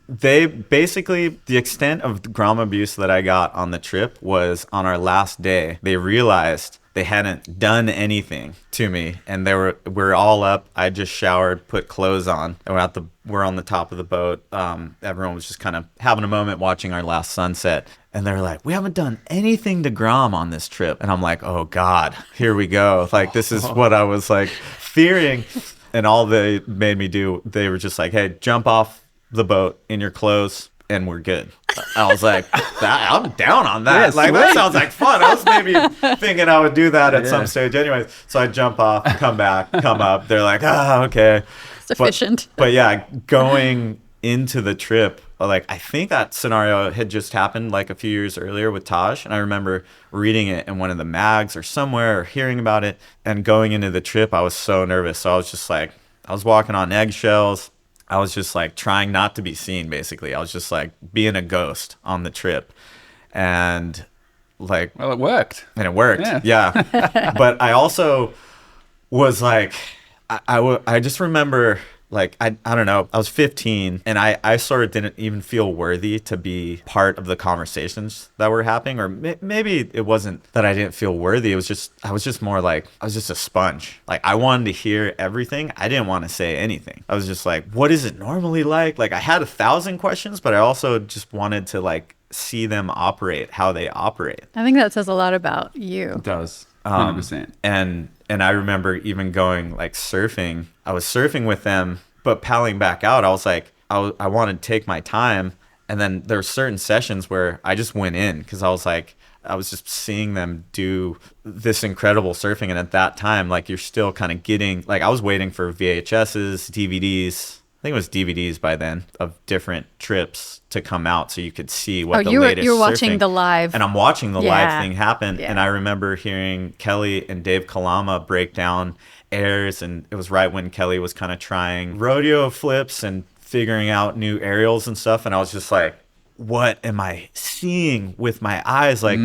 They basically, the extent of the grommet abuse that I got on the trip was on our last day. They realized they hadn't done anything to me, and we're all up. I just showered, put clothes on, and we're on the top of the boat. Everyone was just kind of having a moment watching our last sunset, and they're like, "We haven't done anything to Grom on this trip," and I'm like, "Oh God, here we go!" Like this is what I was like fearing, and all they made me do, they were just like, "Hey, jump off the boat in your clothes and we're good." I was like, I'm down on that. Like, that sounds like fun. I was maybe thinking I would do that at some stage anyway. So I jump off, come back, come up. They're like, okay. Sufficient. But yeah, going into the trip, like, I think that scenario had just happened like a few years earlier with Taj. And I remember reading it in one of the mags or somewhere, or hearing about it. And going into the trip, I was so nervous. So I was just like, I was walking on eggshells. I was just like trying not to be seen, basically. I was just like being a ghost on the trip. And like... Well, it worked. And it worked, yeah. But I also was like, I just remember, like, I don't know, I was 15, and I sort of didn't even feel worthy to be part of the conversations that were happening. Or maybe it wasn't that I didn't feel worthy. It was just, I was just more like, I was just a sponge. Like, I wanted to hear everything. I didn't want to say anything. I was just like, what is it normally like? Like, I had 1,000 questions, but I also just wanted to, like, see them operate, how they operate. I think that says a lot about you. It does, 100%. And I remember even going, like, surfing. I was surfing with them, but paddling back out, I was like, I wanted to take my time. And then there were certain sessions where I just went in, because I was like, I was just seeing them do this incredible surfing. And at that time, like, you're still kind of getting, like, I was waiting for VHSs, DVDs. I think it was DVDs by then, of different trips to come out, so you could see what the latest you were surfing. watching the live. And I'm watching the live thing happen. Yeah. And I remember hearing Kelly and Dave Kalama break down airs, and it was right when Kelly was kind of trying rodeo flips and figuring out new aerials and stuff. And I was just like, what am I seeing with my eyes? Like,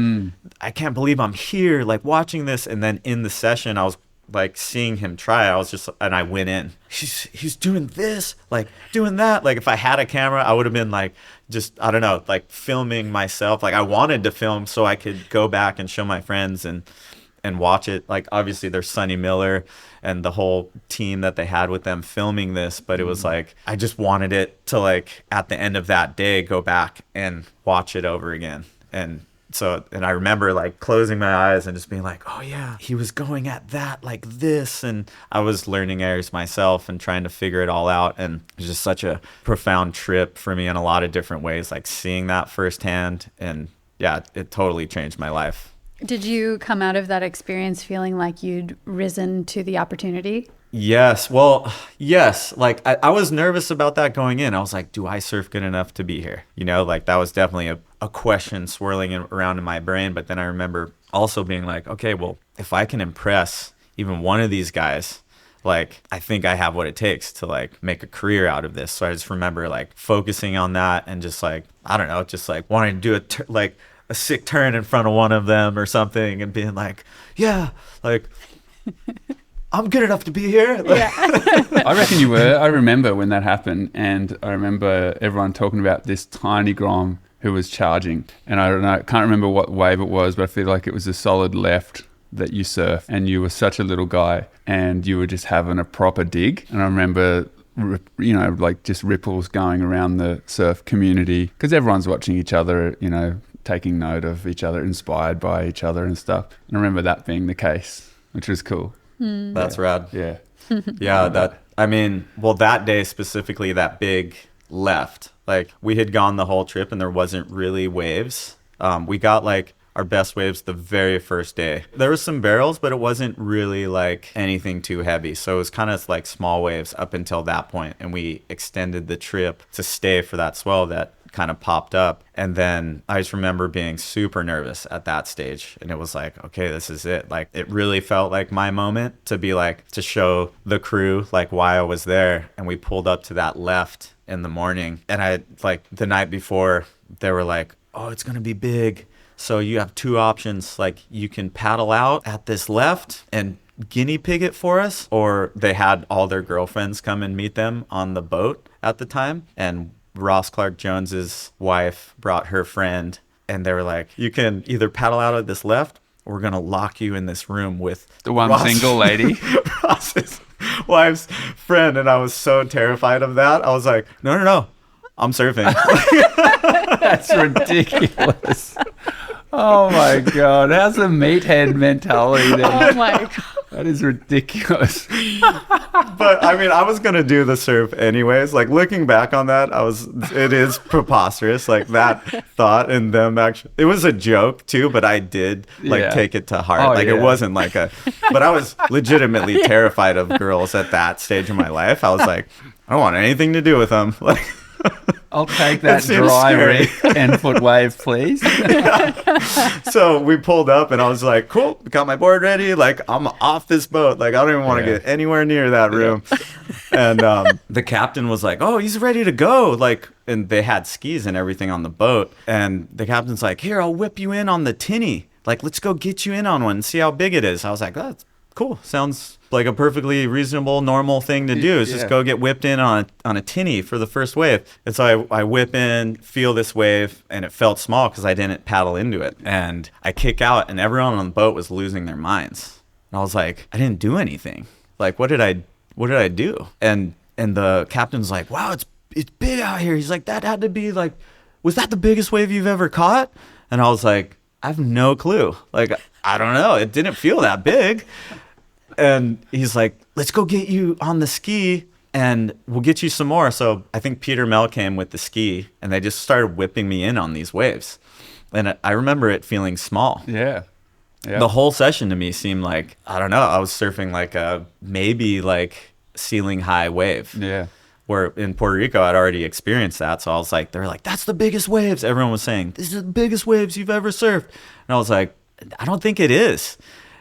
I can't believe I'm here, like, watching this. And then in the session, I was like seeing him try. I was just, and I went in. He's doing this, like doing that. Like, if I had a camera, I would have been like, just, I don't know, like filming myself. Like, I wanted to film so I could go back and show my friends and watch it. Like, obviously there's Sonny Miller and the whole team that they had with them filming this, but it was like, I just wanted it to, like, at the end of that day, go back and watch it over again and And I remember like closing my eyes and just being like, oh yeah, he was going at that like this. And I was learning airs myself and trying to figure it all out. And it was just such a profound trip for me in a lot of different ways, like seeing that firsthand. And yeah, it totally changed my life. Did you come out of that experience feeling like you'd risen to the opportunity? Yes. Well, yes. Like I was nervous about that going in. I was like, do I surf good enough to be here? You know, like that was definitely a question swirling around in my brain. But then I remember also being like, okay, well, if I can impress even one of these guys, like I think I have what it takes to like make a career out of this. So I just remember like focusing on that and just like, I don't know, just like wanting to do like a sick turn in front of one of them or something and being like, yeah, like I'm good enough to be here. Yeah. I reckon you were. I remember when that happened, and I remember everyone talking about this tiny Grom who was charging. And I don't know, I can't remember what wave it was, but I feel like it was a solid left that you surf, and you were such a little guy, and you were just having a proper dig. And I remember, you know, like just ripples going around the surf community because everyone's watching each other, you know, taking note of each other, inspired by each other and stuff. And I remember that being the case, which was cool. That's rad. Yeah. Yeah, that day specifically, that big left, like we had gone the whole trip and there wasn't really waves. We got like our best waves the very first day. There was some barrels, but it wasn't really like anything too heavy. So it was kind of like small waves up until that point. And we extended the trip to stay for that swell that kind of popped up. And then I just remember being super nervous at that stage. And it was like, okay, this is it. Like it really felt like my moment to be like, to show the crew like why I was there. And we pulled up to that left in the morning. And I like the night before they were like, oh, it's going to be big. So you have two options. Like you can paddle out at this left and guinea pig it for us. Or they had all their girlfriends come and meet them on the boat at the time. And Ross Clark Jones's wife brought her friend, and they were like, you can either paddle out at this left, or we're going to lock you in this room with the one single lady. Ross's wife's friend. And I was so terrified of that. I was like, no, I'm surfing. That's ridiculous. Oh my God. How's the meathead mentality then? Oh my God. That is ridiculous. But I mean, I was going to do the surf anyways. Like looking back on that, it is preposterous. Like that thought and them actually, it was a joke too, but I did like take it to heart. Oh, like it wasn't like but I was legitimately terrified of girls at that stage of my life. I was like, I don't want anything to do with them. Like, I'll take that dry rig 10-foot wave, please. Yeah. So we pulled up and I was like, cool, got my board ready. Like, I'm off this boat. Like, I don't even want to get anywhere near that room. And the captain was like, oh, he's ready to go. Like, and they had skis and everything on the boat. And the captain's like, here, I'll whip you in on the tinny. Like, let's go get you in on one and see how big it is. I was like, oh, that's cool. Sounds like a perfectly reasonable, normal thing to do is just go get whipped in on a tinny for the first wave. And so I whip in, feel this wave, and it felt small because I didn't paddle into it. And I kick out, and everyone on the boat was losing their minds. And I was like, I didn't do anything. Like, what did I do? And the captain's like, wow, it's big out here. He's like, that had to be like, was that the biggest wave you've ever caught? And I was like, I have no clue. Like, I don't know. It didn't feel that big. And he's like, let's go get you on the ski and we'll get you some more. So I think Peter Mel came with the ski and they just started whipping me in on these waves. And I remember it feeling small. Yeah. The whole session to me seemed like, I don't know, I was surfing like a maybe like ceiling high wave. Yeah. Where in Puerto Rico, I'd already experienced that. So I was like, they're like, that's the biggest waves. Everyone was saying, this is the biggest waves you've ever surfed. And I was like, I don't think it is.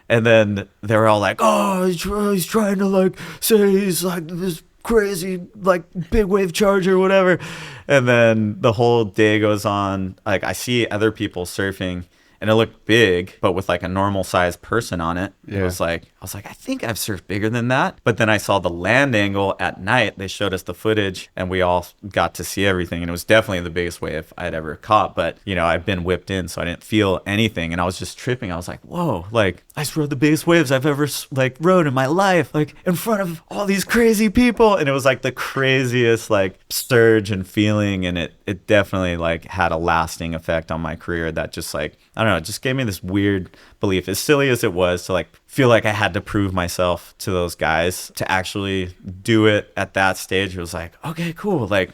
And then they were all like, oh, he's trying to like say he's like this crazy like big wave charger or whatever. And then the whole day goes on. Like I see other people surfing and it looked big, but with like a normal sized person on it. It was like, was like, I think I've surfed bigger than that. But then I saw the land angle at night. They showed us the footage and we all got to see everything. And it was definitely the biggest wave I'd ever caught. But, you know, I've been whipped in, so I didn't feel anything. And I was just tripping. I was like, whoa, like I just rode the biggest waves I've ever like rode in my life, like in front of all these crazy people. And it was like the craziest like surge and feeling. And it definitely like had a lasting effect on my career that just like, I don't know, it just gave me this weird belief, as silly as it was, to like feel like I had to prove myself to those guys to actually do it at that stage. It was like, okay, cool. Like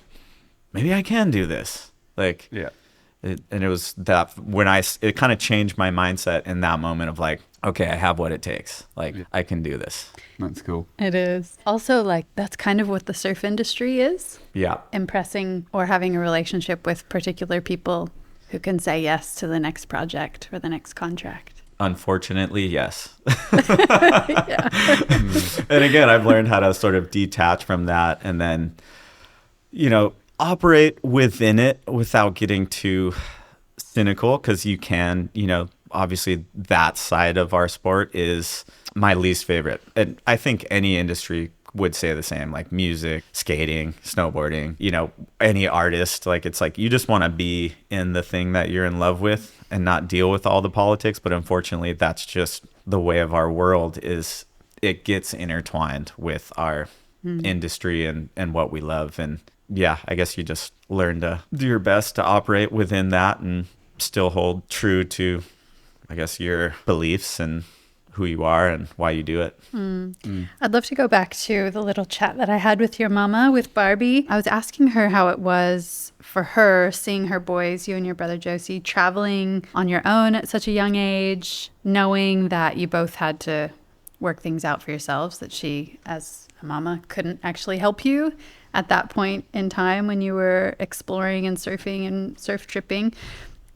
maybe I can do this. Like, Yeah. And it was that when it kind of changed my mindset in that moment of like, okay, I have what it takes. Like I can do this. That's cool. It is. Also, like, that's kind of what the surf industry is. Yeah. Impressing or having a relationship with particular people who can say yes to the next project or the next contract. Unfortunately, yes. Yeah. And again, I've learned how to sort of detach from that and then, you know, operate within it without getting too cynical, because you can, you know, obviously that side of our sport is my least favorite. And I think any industry would say the same, like music, skating, snowboarding, you know, any artist. Like it's like you just want to be in the thing that you're in love with and not deal with all the politics. But unfortunately, that's just the way of our world. Is it gets intertwined with our industry and what we love. And yeah, I guess you just learn to do your best to operate within that and still hold true to, I guess, your beliefs and who you are and why you do it. I'd love to go back to the little chat that I had with your mama, with Barbie. I was asking her how it was for her seeing her boys, you and your brother Josie, traveling on your own at such a young age, knowing that you both had to work things out for yourselves, that she, as a mama, couldn't actually help you at that point in time when you were exploring and surfing and surf tripping.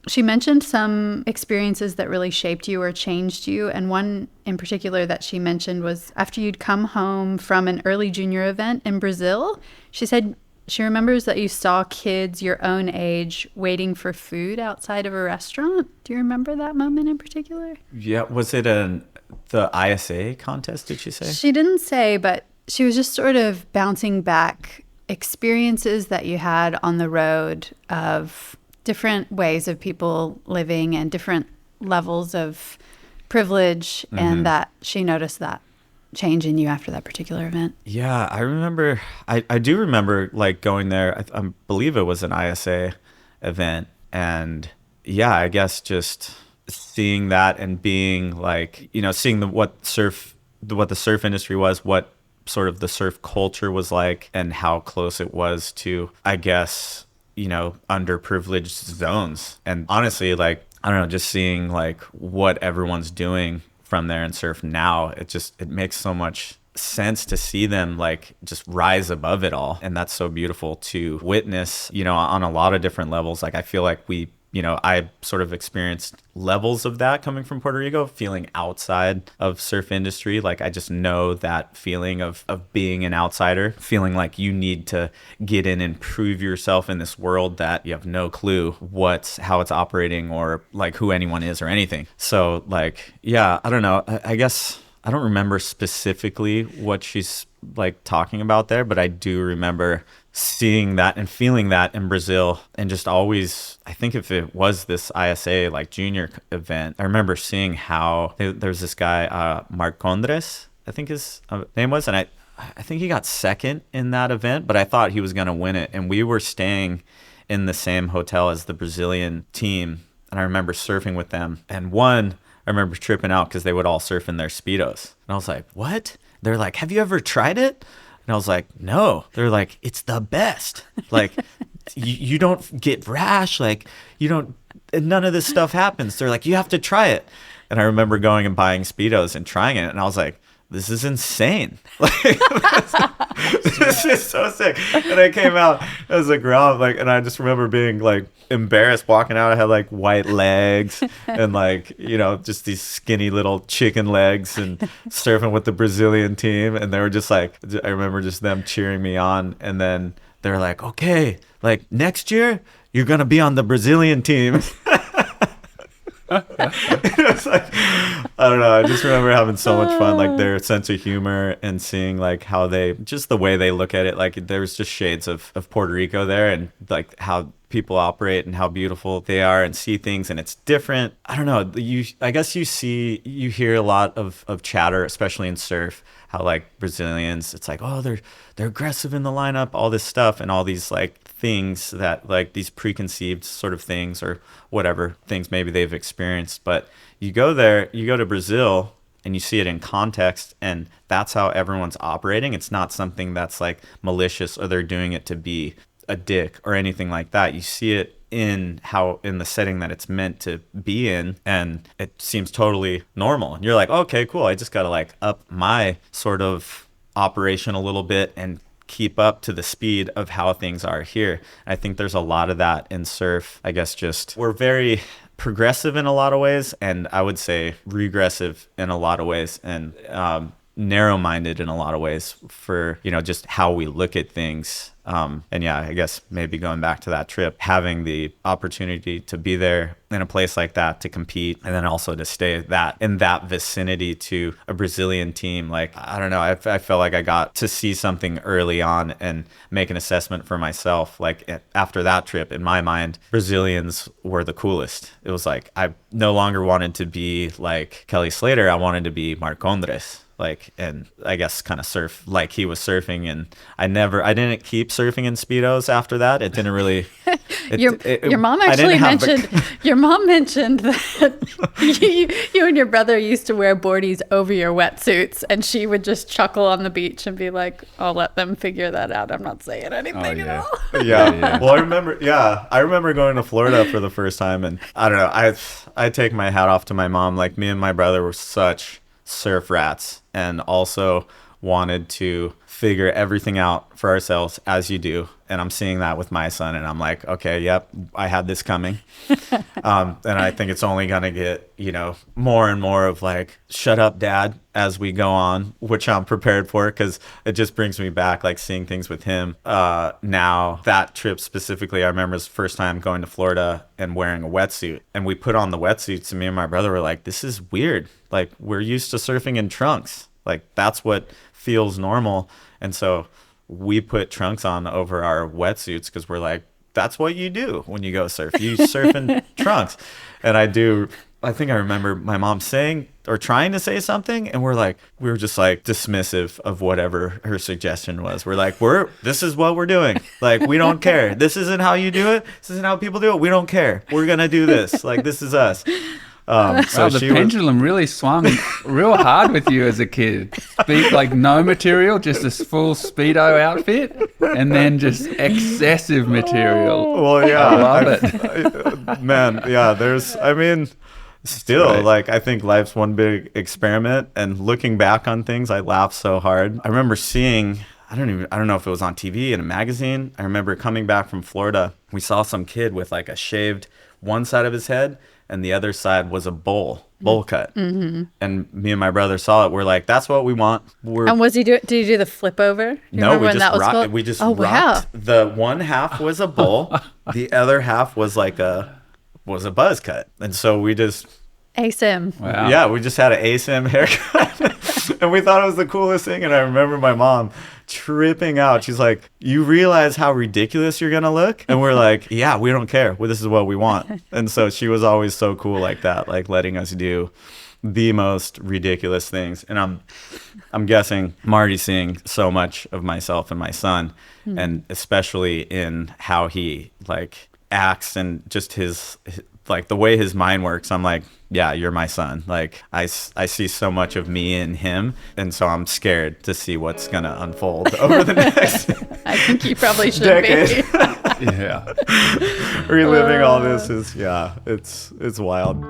She mentioned some experiences that really shaped you or changed you. And one in particular that she mentioned was after you'd come home from an early junior event in Brazil. She said she remembers that you saw kids your own age waiting for food outside of a restaurant. Do you remember that moment in particular? Yeah. Was it the ISA contest, did she say? She didn't say, but she was just sort of bouncing back experiences that you had on the road of different ways of people living and different levels of privilege, and that she noticed that change in you after that particular event. Yeah, I remember, I do remember like going there, I believe it was an ISA event, and yeah, I guess just seeing that and being like, you know, seeing what the surf industry was, what sort of the surf culture was like, and how close it was to, I guess, you know, underprivileged zones. And honestly, like, I don't know, just seeing like what everyone's doing from there in surf now, it makes so much sense to see them like just rise above it all. And that's so beautiful to witness, you know, on a lot of different levels. Like I feel like I sort of experienced levels of that coming from Puerto Rico, feeling outside of surf industry. Like I just know that feeling of being an outsider, feeling like you need to get in and prove yourself in this world that you have no clue how it's operating or like who anyone is or anything. So like, yeah, I don't know. I guess I don't remember specifically what she's like talking about there, but I do remember seeing that and feeling that in Brazil. And just always, I think if it was this ISA like junior event, I remember seeing how there's this guy, Mark Condres, I think his name was, and I think he got second in that event, but I thought he was going to win it. And we were staying in the same hotel as the Brazilian team, and I remember surfing with them. And I remember tripping out because they would all surf in their Speedos. And I was like, what? They're like, have you ever tried it? And I was like, no. They're like, it's the best. Like, you don't get rash. Like, none of this stuff happens. They're like, you have to try it. And I remember going and buying Speedos and trying it. And I was like, this is insane. Like, this is so sick. And I came out as a ground, like, and I just remember being like embarrassed walking out. I had like white legs and like, you know, just these skinny little chicken legs and surfing with the Brazilian team. And they were just like, I remember just them cheering me on. And then they're like, okay, like next year you're going to be on the Brazilian team. It's like, I don't know. I just remember having so much fun, like their sense of humor and seeing like how they, just the way they look at it. Like there was just shades of Puerto Rico there, and like how people operate and how beautiful they are and see things, and it's different. I don't know. I guess you hear a lot of chatter, especially in surf, how like Brazilians, it's like, oh, they're aggressive in the lineup, all this stuff, and all these like things that like these preconceived sort of things or whatever things maybe they've experienced. But you go to Brazil and you see it in context, and that's how everyone's operating. It's not something that's like malicious or they're doing it to be a dick or anything like that. You see it in the setting that it's meant to be in, and it seems totally normal. And you're like, okay, cool. I just got to like up my sort of operation a little bit and keep up to the speed of how things are here. I think there's a lot of that in surf. I guess just we're very progressive in a lot of ways, and I would say regressive in a lot of ways, and narrow-minded in a lot of ways for, just how we look at things. And yeah, I guess maybe going back to that trip, having the opportunity to be there in a place like that to compete, and then also to stay in that vicinity to a Brazilian team. Like, I don't know, I felt like I got to see something early on and make an assessment for myself. Like after that trip, in my mind, Brazilians were the coolest. It was like, I no longer wanted to be like Kelly Slater. I wanted to be Marc Andres. Like, and I guess kind of surf like he was surfing. And I didn't keep surfing in Speedos after that. It didn't really. Your mom actually mentioned, your mom mentioned that you and your brother used to wear boardies over your wetsuits, and she would just chuckle on the beach and be like, I'll let them figure that out. I'm not saying anything at all. Yeah. Well, I remember going to Florida for the first time, and I don't know, I take my hat off to my mom. Like, me and my brother were such surf rats, and also wanted to figure everything out for ourselves, as you do. And I'm seeing that with my son, and I'm like, okay, yep, I had this coming. And I think it's only going to get, more and more of like, shut up, Dad, as we go on, which I'm prepared for, because it just brings me back, like seeing things with him. Now, that trip specifically, I remember his first time going to Florida and wearing a wetsuit. And we put on the wetsuits, and me and my brother were like, this is weird. Like, we're used to surfing in trunks. Like, that's what feels normal. And so we put trunks on over our wetsuits because we're like, that's what you do when you go surf. You surf in trunks. And I think I remember my mom saying or trying to say something, and we were just like dismissive of whatever her suggestion was. We're like, this is what we're doing. Like, we don't care. This isn't how you do it. This isn't how people do it. We don't care. We're going to do this. Like, this is us. So the pendulum really swung real hard with you as a kid. Like, no material, just a full Speedo outfit, and then just excessive material. Well, yeah. I love it. Man, yeah, still, right. Like, I think life's one big experiment, and looking back on things, I laugh so hard. I remember seeing, I don't know if it was on TV, in a magazine. I remember coming back from Florida, we saw some kid with like a shaved one side of his head, and the other side was a bowl cut. Mm-hmm. And me and my brother saw it. We're like, that's what we want. And did he do the flip over? No, we just rocked. Wow. The one half was a bowl. The other half was like a buzz cut. And so we just ASIM. Wow. Yeah, we just had an ASIM haircut. And we thought it was the coolest thing. And I remember my mom tripping out. She's like, you realize how ridiculous you're gonna look? And we're like, yeah, we don't care. Well, this is what we want. And so she was always so cool like that, like letting us do the most ridiculous things. And I'm guessing Marty's seeing so much of myself and my son, and especially in how he like acts and just his like the way his mind works. I'm like, yeah, you're my son. Like, I see so much of me in him, and so I'm scared to see what's gonna unfold over the next I think you probably should decade. be. Yeah. Reliving all this is, it's wild.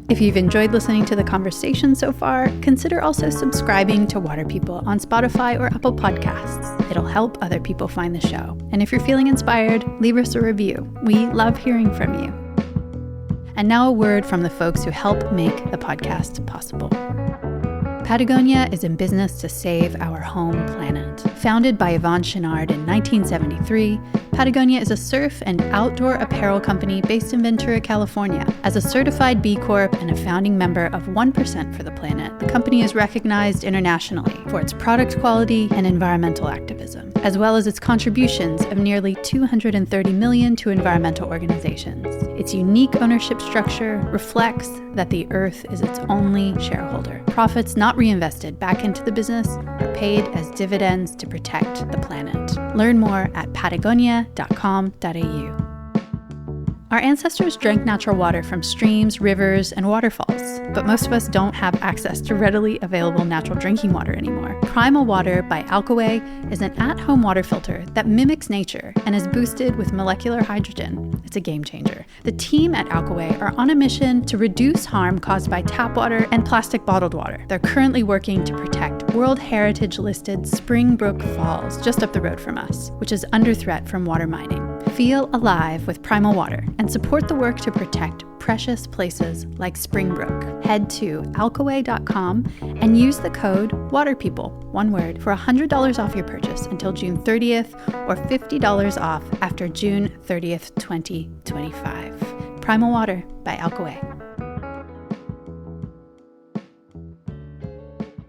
If you've enjoyed listening to the conversation so far, consider also subscribing to Water People on Spotify or Apple Podcasts. It'll help other people find the show. And if you're feeling inspired, leave us a review. We love hearing from you. And now a word from the folks who help make the podcast possible. Patagonia is in business to save our home planet. Founded by Yvonne Chenard in 1973, Patagonia is a surf and outdoor apparel company based in Ventura, California. As a certified B Corp and a founding member of 1% for the Planet, the company is recognized internationally for its product quality and environmental activism, as well as its contributions of nearly $230 million to environmental organizations. Its unique ownership structure reflects that the Earth is its only shareholder. Profits not reinvested back into the business are paid as dividends to protect the planet. Learn more at patagonia.com.au. Our ancestors drank natural water from streams, rivers, and waterfalls, but most of us don't have access to readily available natural drinking water anymore. Primal Water by Alkaway is an at-home water filter that mimics nature and is boosted with molecular hydrogen. It's a game changer. The team at Alkaway are on a mission to reduce harm caused by tap water and plastic bottled water. They're currently working to protect World Heritage-listed Springbrook Falls, just up the road from us, which is under threat from water mining. Feel alive with Primal Water and support the work to protect precious places like Springbrook. Head to alkaway.com and use the code WATERPEOPLE, one word, for $100 off your purchase until June 30th or $50 off after June 30th, 2025. Primal Water by Alkaway.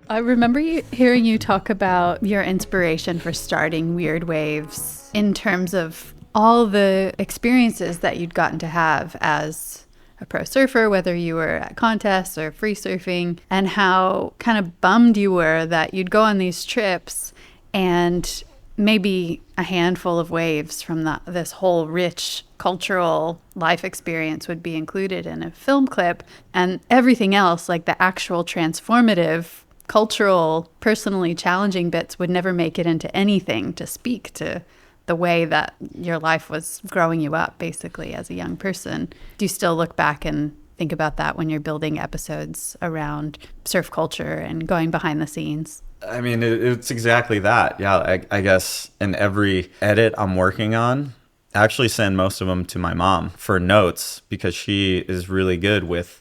I remember hearing you talk about your inspiration for starting Weird Waves in terms of all the experiences that you'd gotten to have as a pro surfer, whether you were at contests or free surfing, and how kind of bummed you were that you'd go on these trips and maybe a handful of waves from this whole rich cultural life experience would be included in a film clip, and everything else, like the actual transformative, cultural, personally challenging bits, would never make it into anything to speak to the way that your life was growing you up, basically, as a young person. Do you still look back and think about that when you're building episodes around surf culture and going behind the scenes? I mean, it's exactly that. Yeah, I guess in every edit I'm working on, I actually send most of them to my mom for notes because she is really good with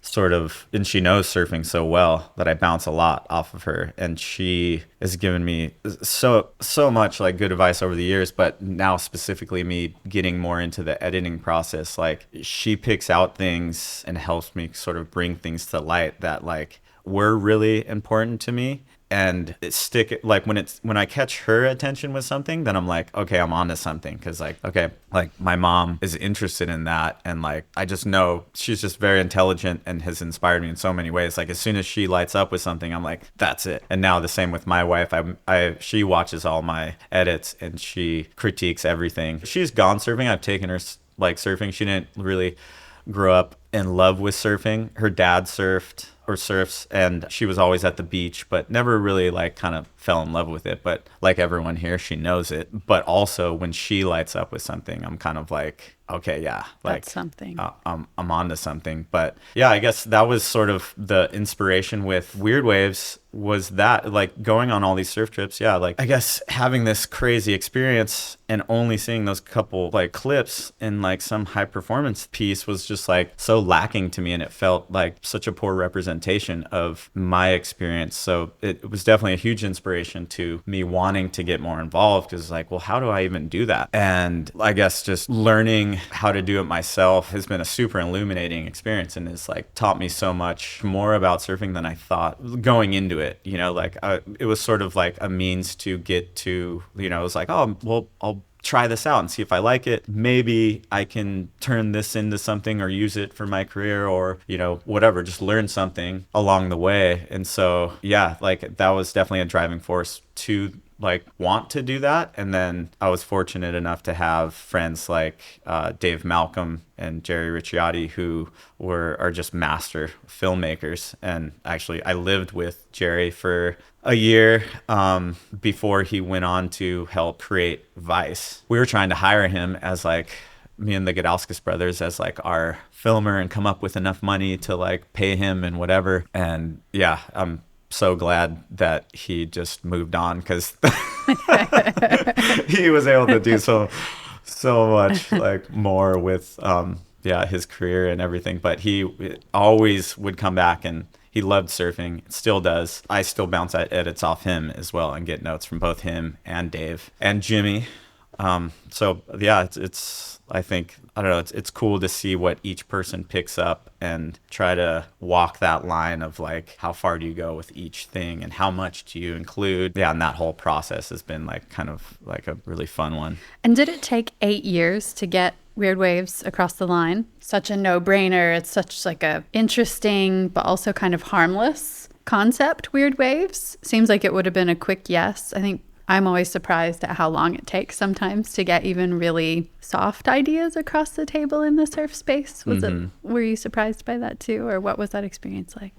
and she knows surfing so well that I bounce a lot off of her. And she has given me so much like good advice over the years, but now specifically me getting more into the editing process, like she picks out things and helps me sort of bring things to light that like were really important to me. And when I catch her attention with something, then I'm like, okay, I'm onto something. Cause like my mom is interested in that. And like, I just know she's just very intelligent and has inspired me in so many ways. Like as soon as she lights up with something, I'm like, that's it. And now the same with my wife. She watches all my edits and she critiques everything. She's gone surfing. I've taken her like surfing. She didn't really grow up in love with surfing. Her dad surfs, and she was always at the beach, but never really like kind of fell in love with it. But like everyone here, she knows it. But also when she lights up with something, I'm kind of like, okay, yeah, like that's something. I'm onto something. But yeah, I guess that was sort of the inspiration with Weird Waves, was that like going on all these surf trips. Yeah, like I guess having this crazy experience and only seeing those couple like clips in like some high performance piece was just like so lacking to me, and it felt like such a poor representation of my experience. So it was definitely a huge inspiration to me wanting to get more involved, because like, well, how do I even do that? And I guess just learning how to do it myself has been a super illuminating experience, and it's like taught me so much more about surfing than I thought going into it. You know, like it was sort of like a means to get to, you know, it was like, oh, well, I'll try this out and see if I like it. Maybe I can turn this into something or use it for my career, or, you know, whatever, just learn something along the way. And so, yeah, like that was definitely a driving force to like want to do that. And then I was fortunate enough to have friends like Dave Malcolm and Jerry Ricciardi, who are just master filmmakers. And actually I lived with Jerry for a year before he went on to help create Vice. We were trying to hire him as like, me and the Godowskis brothers, as like our filmer, and come up with enough money to like pay him and whatever. And yeah, I'm so glad that he just moved on, because he was able to do so much like more with his career and everything. But he always would come back, and he loved surfing, still does. I still bounce edits off him as well and get notes from both him and Dave and Jimmy So yeah, it's I think, I don't know, it's cool to see what each person picks up and try to walk that line of like, how far do you go with each thing and how much do you include? Yeah, and that whole process has been like kind of like a really fun one. And did it take 8 years to get Weird Waves across the line? Such a no-brainer. It's such like a interesting but also kind of harmless concept, Weird Waves. Seems like it would have been a quick yes. I think I'm always surprised at how long it takes sometimes to get even really soft ideas across the table in the surf space. Were you surprised by that too, or what was that experience like?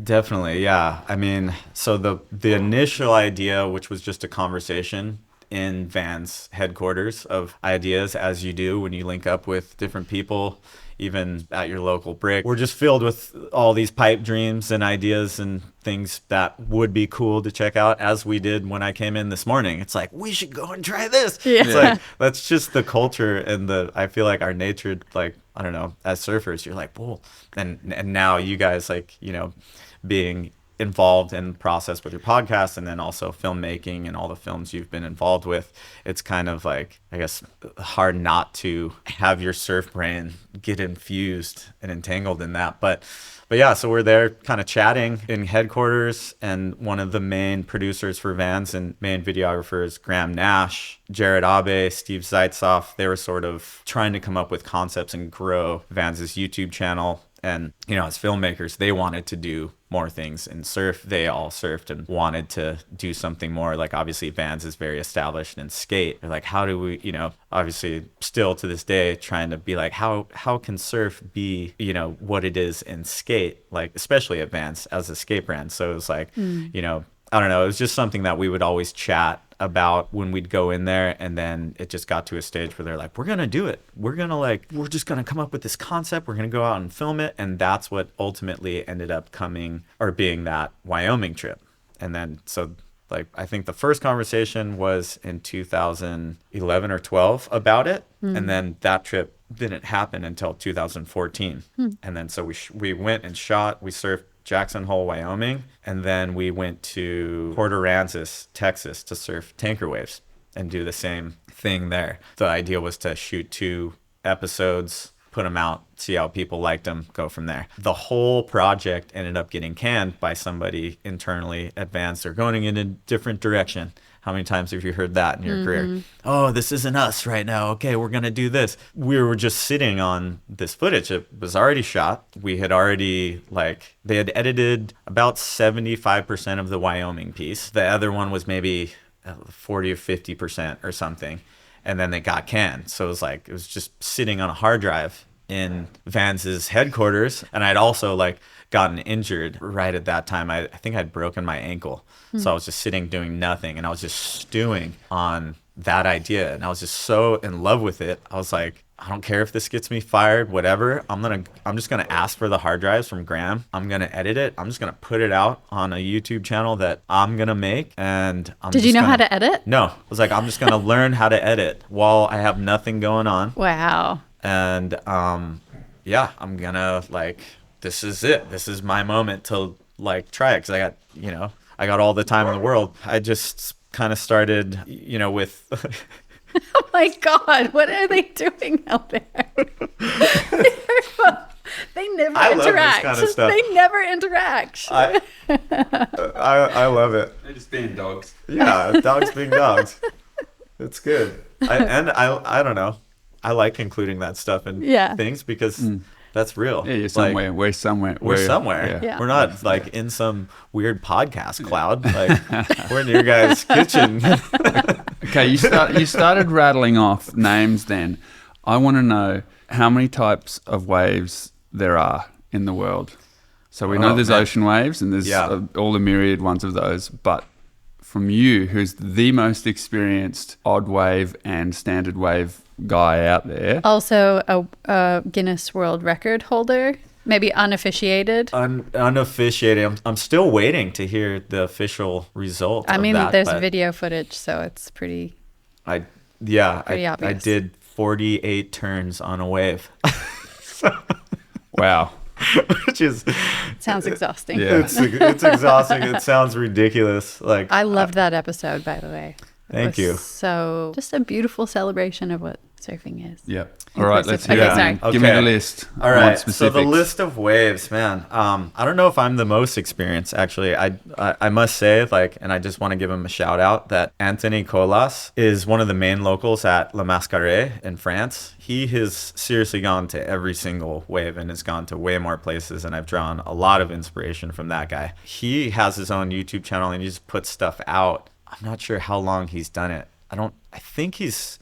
Definitely, yeah. I mean, so the initial idea, which was just a conversation in Van's headquarters of ideas, as you do when you link up with different people, even at your local brick. We're just filled with all these pipe dreams and ideas and things that would be cool to check out, as we did when I came in this morning. It's like, we should go and try this. Yeah. It's like, that's just the culture and I feel like our nature, like, I don't know, as surfers, you're like, whoa. And now you guys, like, you know, being involved in the process with your podcast and then also filmmaking and all the films you've been involved with, it's kind of like, I guess, hard not to have your surf brain get infused and entangled in that. But yeah, so we're there kind of chatting in headquarters, and one of the main producers for Vans and main videographers, Graham Nash, Jared Abe, Steve Zaitsev, they were sort of trying to come up with concepts and grow Vans' YouTube channel. And, you know, as filmmakers, they wanted to do more things in surf. They all surfed and wanted to do something more. Like, obviously, Vans is very established in skate. They're like, how do we, you know, obviously still to this day trying to be like, how can surf be, you know, what it is in skate, like, especially at Vans as a skate brand. So it was like, you know, I don't know. It was just something that we would always chat about when we'd go in there, and then it just got to a stage where they're like, we're gonna do it, we're just gonna come up with this concept, we're gonna go out and film it. And that's what ultimately ended up coming or being that Wyoming trip. And then so, like, I think the first conversation was in 2011 or 12 about it, and then that trip didn't happen until 2014. And then so we went and shot, we surfed Jackson Hole, Wyoming, and then we went to Puerto, Texas to surf tanker waves and do the same thing there. The idea was to shoot 2 episodes, put them out, see how people liked them, go from there. The whole project ended up getting canned by somebody internally at Vans. They're going in a different direction. How many times have you heard that in your career? Oh, this isn't us right now. Okay, we're going to do this. We were just sitting on this footage. It was already shot. We had already, like, they had edited about 75% of the Wyoming piece. The other one was maybe 40 or 50% or something. And then they got canned. So it was just sitting on a hard drive in Vans's headquarters. And I'd also, like, gotten injured right at that time. I think I'd broken my ankle. So I was just sitting doing nothing, and I was just stewing on that idea, and I was just so in love with it. I was like, I don't care if this gets me fired, whatever. I'm just gonna ask for the hard drives from Graham. I'm gonna edit it. I'm just gonna put it out on a YouTube channel that I'm gonna make. And Did you know how to edit? No, I was like, I'm just gonna learn how to edit while I have nothing going on. Wow. And yeah, I'm gonna, like, this is it. This is my moment to, like, try it, because I got all the time in the world. I just kind of started, you know, with... Oh my God, what are they doing out there? They never I interact. love this kind of stuff. They never interact. I love it. They're just being dogs. Yeah, dogs being dogs. It's good. I don't know. I like including that stuff in things because... That's real. Yeah, you're somewhere. Like, we're somewhere. We're somewhere. Yeah. We're not, like, in some weird podcast cloud. Like, we're in your guys' kitchen. Okay, you started rattling off names then. I want to know how many types of waves there are in the world. So we know there's ocean waves, and there's all the myriad ones of those. But from you, who's the most experienced odd wave and standard wave guy out there. Also a Guinness World Record holder, maybe unofficiated. Unofficiated. I'm still waiting to hear the official result. I mean, of that, there's video footage, so it's pretty obvious. I did 48 turns on a wave. Wow. Which is... Sounds exhausting. Yeah. It's exhausting. It sounds ridiculous. Like, I loved that episode, by the way. Thank you. So just a beautiful celebration of what surfing is. Yep. All right, let's hear Okay, it. sorry. Man. Give me the list. All right. So the list of waves, man. I don't know if I'm the most experienced, actually. I must say, like, and I just want to give him a shout out that Anthony Colas is one of the main locals at La Mascarée in France. He has seriously gone to every single wave and has gone to way more places, and I've drawn a lot of inspiration from that guy. He has his own YouTube channel and he just puts stuff out. I'm not sure how long he's done it. I think he's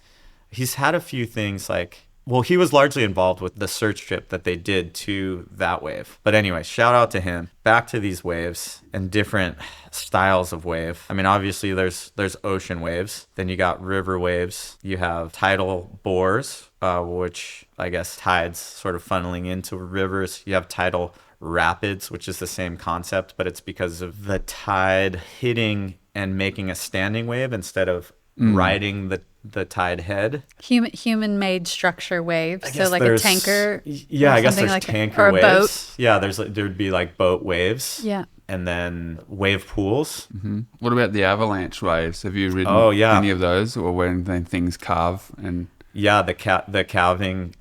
had a few things like, well, he was largely involved with the search trip that they did to that wave. But anyway, shout out to him. Back to these waves and different styles of wave. I mean, obviously there's ocean waves. Then you got river waves. You have tidal bores, which I guess tides sort of funneling into rivers. You have tidal rapids, which is the same concept, but it's because of the tide hitting and making a standing wave instead of riding the tide head. Human-made structure waves. So like a tanker. Yeah, I guess there's like tanker or a waves. Boat. Yeah, there'd be like boat waves. Yeah. And then wave pools. Mm-hmm. What about the avalanche waves? Have you ridden any of those, or when things carve and? Yeah, the calving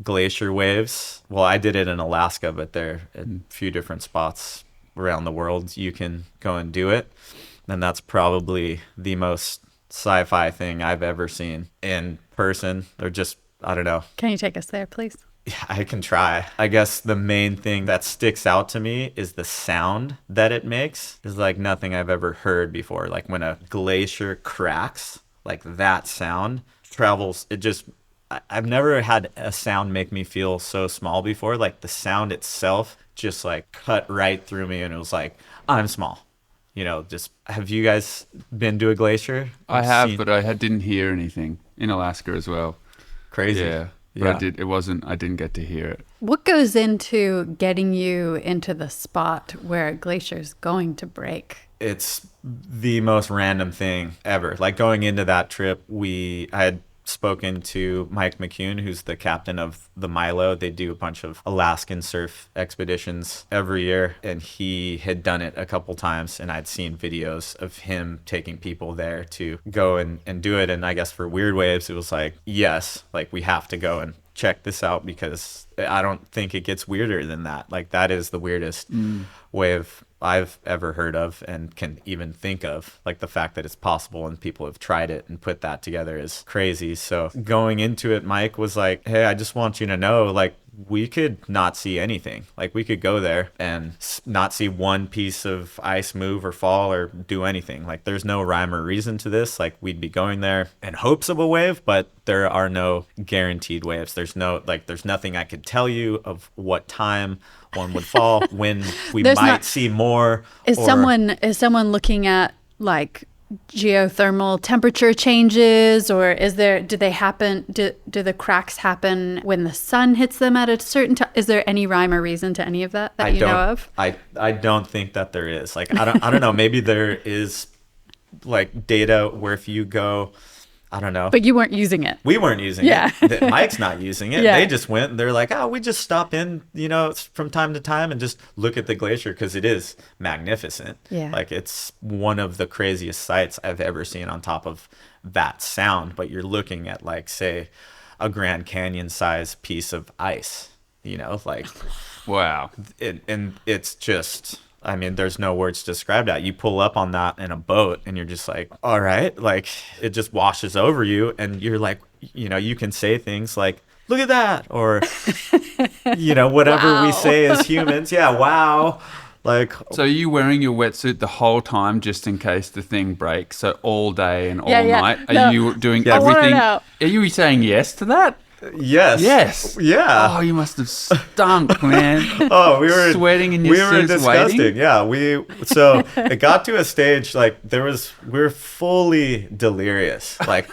glacier waves. Well, I did it in Alaska, but there are a few different spots around the world you can go and do it. And that's probably the most sci-fi thing I've ever seen in person. Or just, I don't know. Can you take us there, please? Yeah, I can try. I guess the main thing that sticks out to me is the sound that it makes. It's like nothing I've ever heard before. Like when a glacier cracks, like that sound travels. I've never had a sound make me feel so small before. Like the sound itself just like cut right through me, and it was like, I'm small. You know, just, have you guys been to a glacier? I have, but I didn't hear anything in Alaska as well. Crazy. Yeah. But I didn't get to hear it. What goes into getting you into the spot where a glacier is going to break? It's the most random thing ever. Like going into that trip, I had spoken to Mike McCune, who's the captain of the Milo. They do a bunch of Alaskan surf expeditions every year, and he had done it a couple times, and I'd seen videos of him taking people there to go and do it. And I guess for weird waves, it was like, yes, like we have to go and check this out, because I don't think it gets weirder than that. Like that is the weirdest wave I've ever heard of and can even think of. Like the fact that it's possible and people have tried it and put that together is crazy. So going into it, Mike was like, hey, I just want you to know, like, we could not see anything. Like we could go there and not see one piece of ice move or fall or do anything. Like there's no rhyme or reason to this. Like we'd be going there in hopes of a wave, but there are no guaranteed waves. There's nothing I could tell you of what time one would fall, when we might see more. Is someone looking at like geothermal temperature changes, or do the cracks happen when the sun hits them at a certain time? Is there any rhyme or reason to any of that you know of? I don't think that there is. Like I don't know, maybe there is like data where if you go, I don't know. But you weren't using it. We weren't using it. Mike's not using it. Yeah. They just went and they're like, oh, we just stop in, from time to time and just look at the glacier, because it is magnificent. Yeah. Like it's one of the craziest sights I've ever seen on top of that sound. But you're looking at like, say, a Grand Canyon size piece of ice, like. Wow. And it's just, I mean, there's no words to describe that. You pull up on that in a boat and you're just like, all right, like it just washes over you. And you're like, you can say things like, look at that. Or, whatever wow. we say as humans. Yeah. Wow. Like, so are you wearing your wetsuit the whole time just in case the thing breaks? So all day and all night? Are you doing everything? Are you saying yes to that? Yes. Yes. Yeah. Oh, you must have stunk, man. Oh, we were sweating in your suits, disgusting. Waiting? Yeah, so it got to a stage like we were fully delirious, like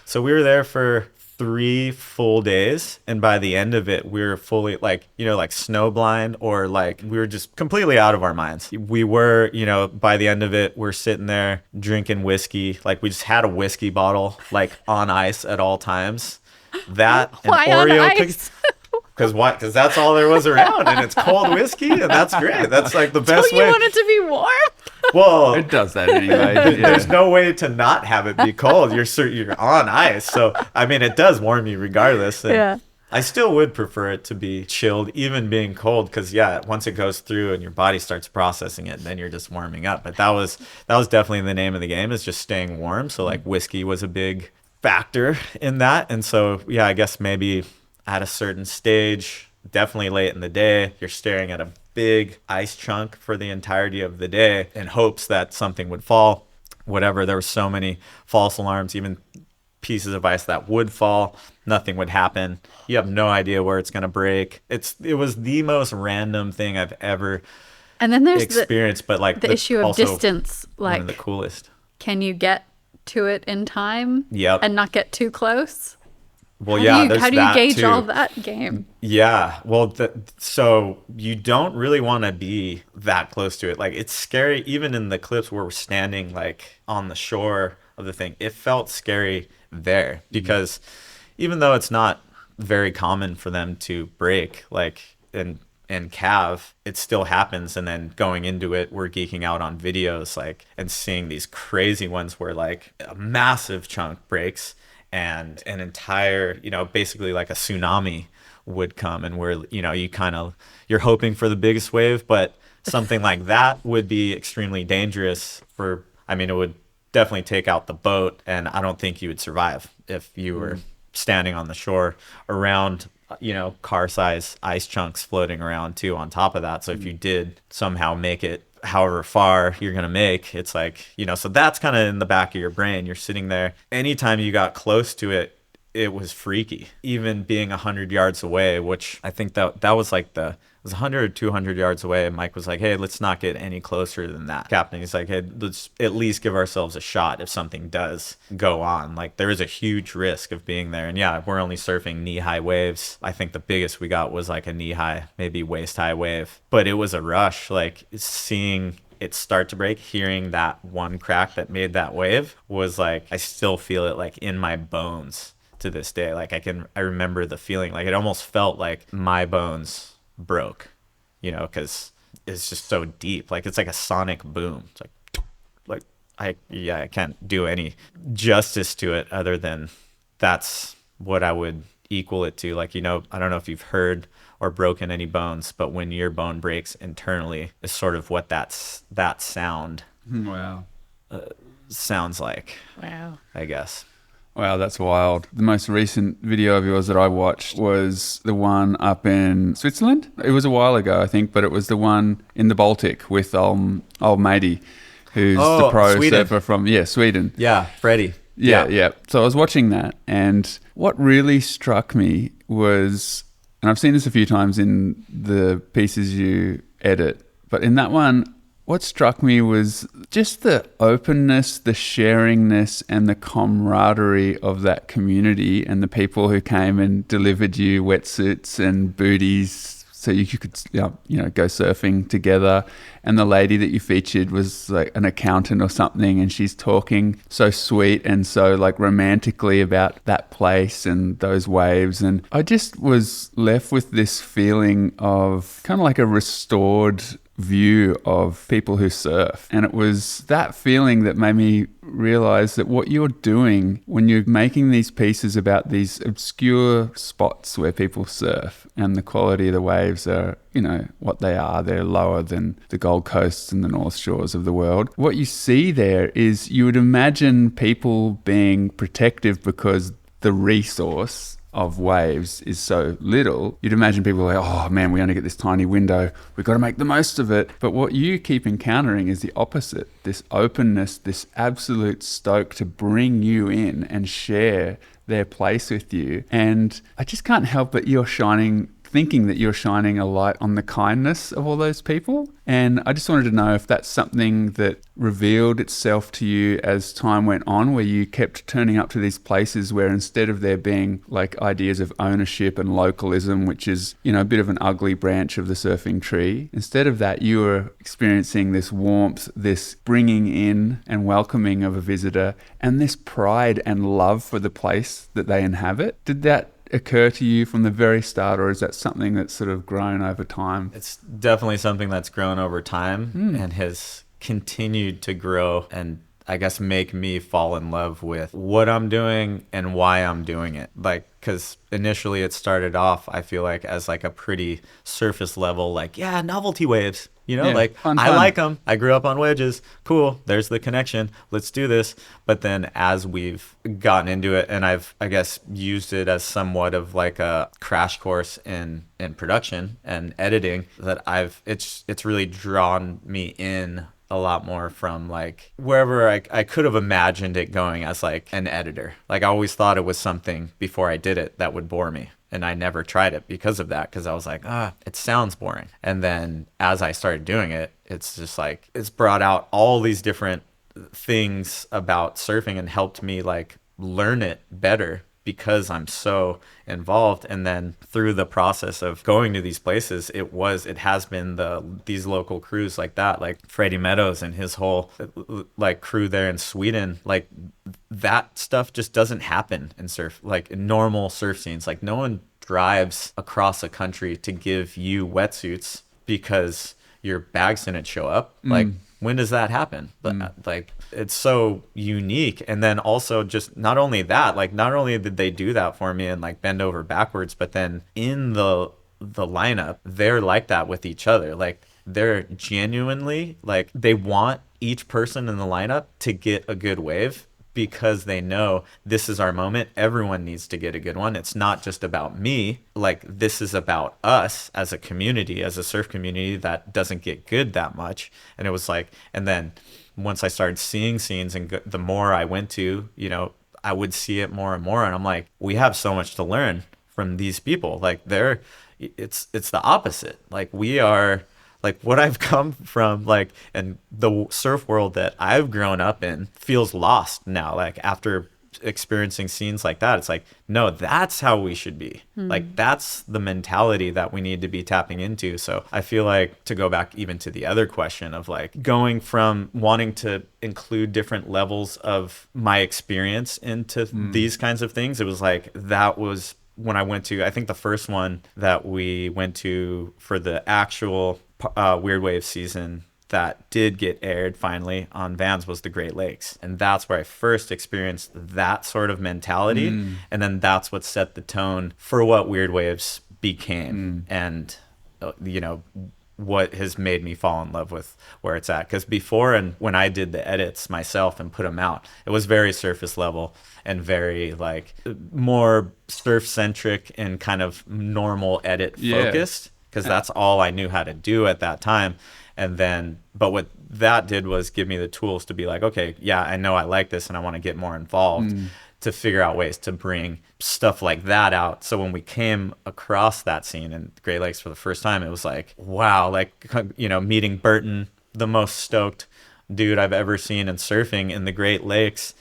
so we were there for 3 full days, and by the end of it we were fully like snowblind, or like we were just completely out of our minds. We were, by the end of it, we're sitting there drinking whiskey, like we just had a whiskey bottle like on ice at all times. That and Why Oreo cookies. Because that's all there was around, and it's cold whiskey, and that's great. That's like the best way. Don't you want it to be warm? Well, It does that anyway. there's no way to not have it be cold. You're on ice, so I mean, it does warm you regardless. And Yeah. I still would prefer it to be chilled, even being cold, because once it goes through and your body starts processing it, then you're just warming up. But that was definitely the name of the game, is just staying warm. So like whiskey was a big factor in that, and so I guess maybe at a certain stage, definitely late in the day, you're staring at a big ice chunk for the entirety of the day in hopes that something would fall. Whatever, there were so many false alarms, even pieces of ice that would fall, nothing would happen. You have no idea where it's going to break. It was the most random thing I've ever And then there's experienced, but like the issue of also distance. one Like, of the coolest. can you get to it in time? Yep. And not get too close? Well, How there's do you that gauge too. all that game? Yeah, well, so you don't really want to be that close to it. Like, it's scary, even in the clips where we're standing like on the shore of the thing, it felt scary there, because even though it's not very common for them to break, like in Cav, it still happens. And then going into it, we're geeking out on videos, like, and seeing these crazy ones where like a massive chunk breaks and an entire, basically like a tsunami would come, and where, you're hoping for the biggest wave, but something like that would be extremely dangerous it would definitely take out the boat, and I don't think you would survive if you were standing on the shore around, car size ice chunks floating around too on top of that. So if you did somehow make it however far you're going to make, it's like, so that's kind of in the back of your brain. You're sitting there. Anytime you got close to it, it was freaky. Even being 100 yards away, which I think that was like it was 100 or 200 yards away. And Mike was like, hey, let's not get any closer than that. Captain, he's like, hey, let's at least give ourselves a shot if something does go on. Like, there is a huge risk of being there. And we're only surfing knee-high waves. I think the biggest we got was like a knee-high, maybe waist-high wave. But it was a rush, like seeing it start to break, hearing that one crack that made that wave was like, I still feel it like in my bones to this day. Like, I remember the feeling, like it almost felt like my bones broke, because it's just so deep. Like, it's like a sonic boom. It's like I can't do any justice to it other than that's what I would equal it to. Like, I don't know if you've heard or broken any bones, but when your bone breaks internally is sort of what that sound Wow. sounds like. Wow. I guess. Wow, that's wild. The most recent video of yours that I watched was the one up in Switzerland. It was a while ago, I think, but it was the one in the Baltic with old matey, who's the pro Sweden. surfer from Sweden. Yeah, Freddie. Yeah. So I was watching that, and what really struck me was, and I've seen this a few times in the pieces you edit, but in that one, what struck me was just the openness, the sharingness, and the camaraderie of that community, and the people who came and delivered you wetsuits and booties so you could, go surfing together. And the lady that you featured was like an accountant or something, and she's talking so sweet and so like romantically about that place and those waves. And I just was left with this feeling of kind of like a restored view of people who surf. And it was that feeling that made me realize that what you're doing when you're making these pieces about these obscure spots where people surf, and the quality of the waves are, what they are, they're lower than the Gold Coasts and the North Shores of the world. What you see there is, you would imagine people being protective because the resource of waves is so little. You'd imagine people are like, oh man, we only get this tiny window, we've got to make the most of it. But what you keep encountering is the opposite, this openness, this absolute stoke to bring you in and share their place with you. And I just can't help but thinking that you're shining a light on the kindness of all those people. And I just wanted to know if that's something that revealed itself to you as time went on, where you kept turning up to these places where, instead of there being like ideas of ownership and localism, which is, a bit of an ugly branch of the surfing tree, instead of that, you were experiencing this warmth, this bringing in and welcoming of a visitor, and this pride and love for the place that they inhabit. Did that occur to you from the very start, or is that something that's sort of grown over time? It's definitely something that's grown over time and has continued to grow and I guess make me fall in love with what I'm doing and why I'm doing it. Like, because initially it started off, I feel like, as like a pretty surface level, like, yeah, novelty waves, you know, like fun. I like them. I grew up on wedges. Cool. There's the connection. Let's do this. But then as we've gotten into it and I've, I guess, used it as somewhat of like a crash course in production and editing, that it's really drawn me in a lot more from like wherever I could have imagined it going as like an editor. Like I always thought it was something before I did it that would bore me. And I never tried it because of that, because I was like, it sounds boring. And then as I started doing it, it's just like, it's brought out all these different things about surfing and helped me like learn it better because I'm so involved. And then through the process of going to these places, it has been these local crews like that, like Freddie Meadows and his whole like crew there in Sweden. Like that stuff just doesn't happen in surf, like in normal surf scenes. Like no one drives across a country to give you wetsuits because your bags didn't show up. Like when does that happen? But like it's so unique. And then also just not only that, like not only did they do that for me and like bend over backwards, but then in the lineup, they're like that with each other. Like they're genuinely like they want each person in the lineup to get a good wave, because they know this is our moment. Everyone needs to get a good one. It's not just about me. Like this is about us as a community, as a surf community that doesn't get good that much. And it was like, and then once I started seeing scenes and the more I went to, you know, I would see it more and more. And I'm like, we have so much to learn from these people. Like it's the opposite. Like we are, like what I've come from, like, and the surf world that I've grown up in feels lost now. Like after experiencing scenes like that, it's like, no, that's how we should be. Like that's the mentality that we need to be tapping into. So I feel like, to go back even to the other question of like going from wanting to include different levels of my experience into these kinds of things, it was like, that was when I went to, I think the first one that we went to for the actual Weird Wave season that did get aired finally on Vans was the Great Lakes. And that's where I first experienced that sort of mentality. And then that's what set the tone for what Weird Waves became. And, you know, what has made me fall in love with where it's at. Because before, and when I did the edits myself and put them out, it was very surface level and very like more surf centric and kind of normal edit focused. Because that's all I knew how to do at that time. And then, but what that did was give me the tools to be like, okay, yeah, I know I like this and I want to get more involved, to figure out ways to bring stuff like that out. So when we came across that scene in Great Lakes for the first time, it was like, wow, like, you know, meeting Burton, the most stoked dude I've ever seen in surfing in the Great Lakes.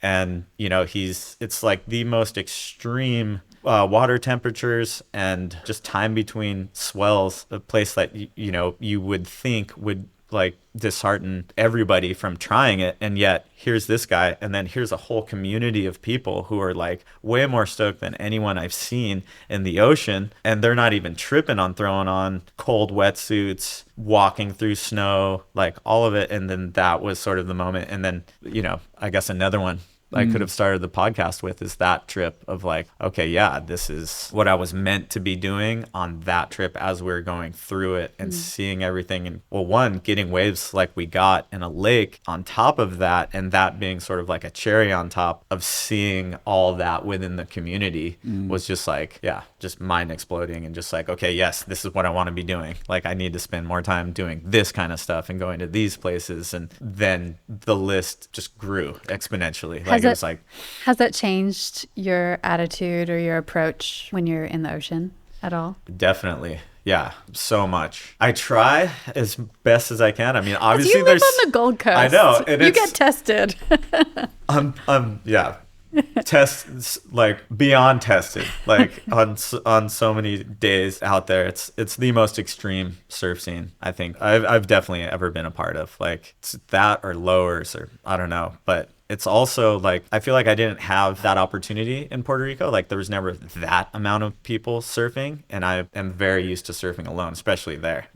And, you know, it's like the most extreme water temperatures and just time between swells, a place that, you know, you would think would like dishearten everybody from trying it. And yet here's this guy. And then here's a whole community of people who are like way more stoked than anyone I've seen in the ocean. And they're not even tripping on throwing on cold wetsuits, walking through snow, like all of it. And then that was sort of the moment. And then, you know, I guess another one I could have started the podcast with is that trip of like, okay, yeah, this is what I was meant to be doing on that trip as we were going through it and seeing everything. And well, one, getting waves like we got in a lake on top of that, and that being sort of like a cherry on top of seeing all that within the community was just like, yeah, just mind exploding and just like, okay, yes, this is what I want to be doing. Like I need to spend more time doing this kind of stuff and going to these places. And then the list just grew exponentially. Like, has that changed your attitude or your approach when you're in the ocean at all? Definitely. Yeah, so much. I try as best as I can. I mean, obviously you live on the Gold Coast. I know. And you get tested. Yeah. Tests, like beyond tested, like on so many days out there. It's the most extreme surf scene I think I've definitely ever been a part of. Like it's that or lowers or I don't know, but it's also like, I feel like I didn't have that opportunity in Puerto Rico. Like there was never that amount of people surfing, and I am very used to surfing alone, especially there.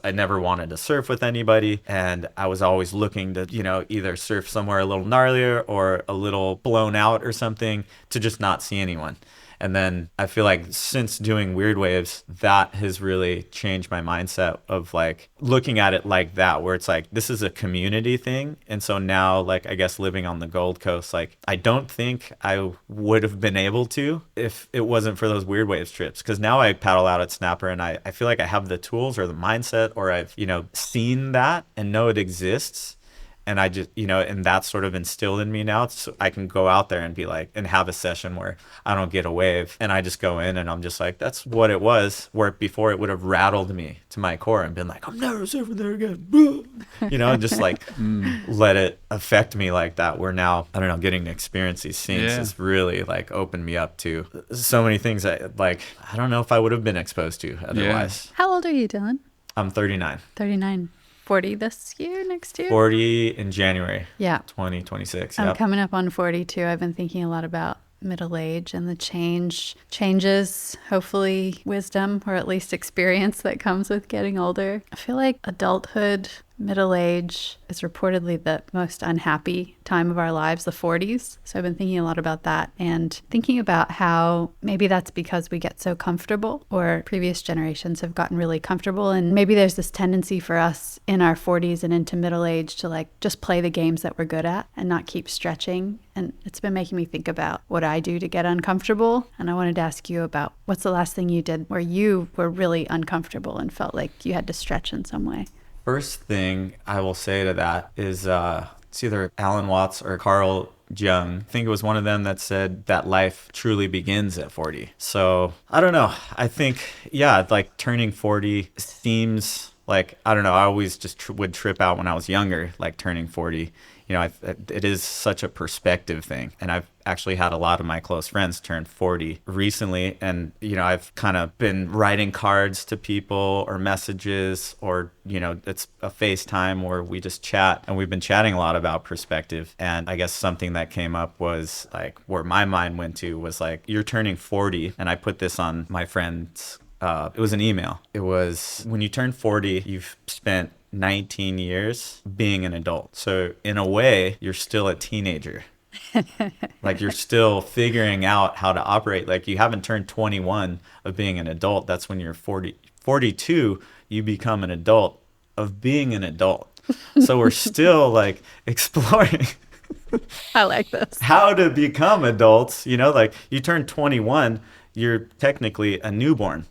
I never wanted to surf with anybody, and I was always looking to, either surf somewhere a little gnarlier or a little blown out or something, to just not see anyone. And then I feel like since doing Weird Waves, that has really changed my mindset of like looking at it like that, where it's like, this is a community thing. And so now, like, I guess living on the Gold Coast, like, I don't think I would have been able to if it wasn't for those Weird Waves trips. Because now I paddle out at Snapper, and I feel like I have the tools or the mindset, or I've, seen that and know it exists. And I just, and that's sort of instilled in me now. So I can go out there and be like, and have a session where I don't get a wave, and I just go in and I'm just like, that's what it was. Where before it would have rattled me to my core and been like, I'm never surfing there again. And just like let it affect me like that. Where now, I don't know, getting to experience these scenes has really like opened me up to so many things that like, I don't know if I would have been exposed to otherwise. How old are you, Dylan? I'm 39. 39. 40 this year, next year? 40 in January. Yeah. 2026. I'm coming up on 42. I've been thinking a lot about middle age and the changes, hopefully wisdom, or at least experience that comes with getting older. I feel like adulthood, middle age is reportedly the most unhappy time of our lives, the 40s. So I've been thinking a lot about that, and thinking about how maybe that's because we get so comfortable, or previous generations have gotten really comfortable. And maybe there's this tendency for us in our 40s and into middle age to like just play the games that we're good at and not keep stretching. And it's been making me think about what I do to get uncomfortable. And I wanted to ask you about, what's the last thing you did where you were really uncomfortable and felt like you had to stretch in some way? First thing I will say to that is it's either Alan Watts or Carl Jung. I think it was one of them that said that life truly begins at 40. So I don't know. I think, like turning 40 seems like, I don't know, I always just would trip out when I was younger, like turning 40. It is such a perspective thing. And I've actually had a lot of my close friends turn 40 recently. And, I've kind of been writing cards to people or messages, or, it's a FaceTime where we just chat. And we've been chatting a lot about perspective. And I guess something that came up was like, where my mind went to was like, you're turning 40. And I put this on my friend's, it was an email. It was, when you turn 40, you've spent 19 years being an adult. So in a way, you're still a teenager. Like you're still figuring out how to operate. Like you haven't turned 21 of being an adult. That's when you're 40. 42, you become an adult of being an adult. So we're still like exploring. I like this. How to become adults. Like you turn 21, you're technically a newborn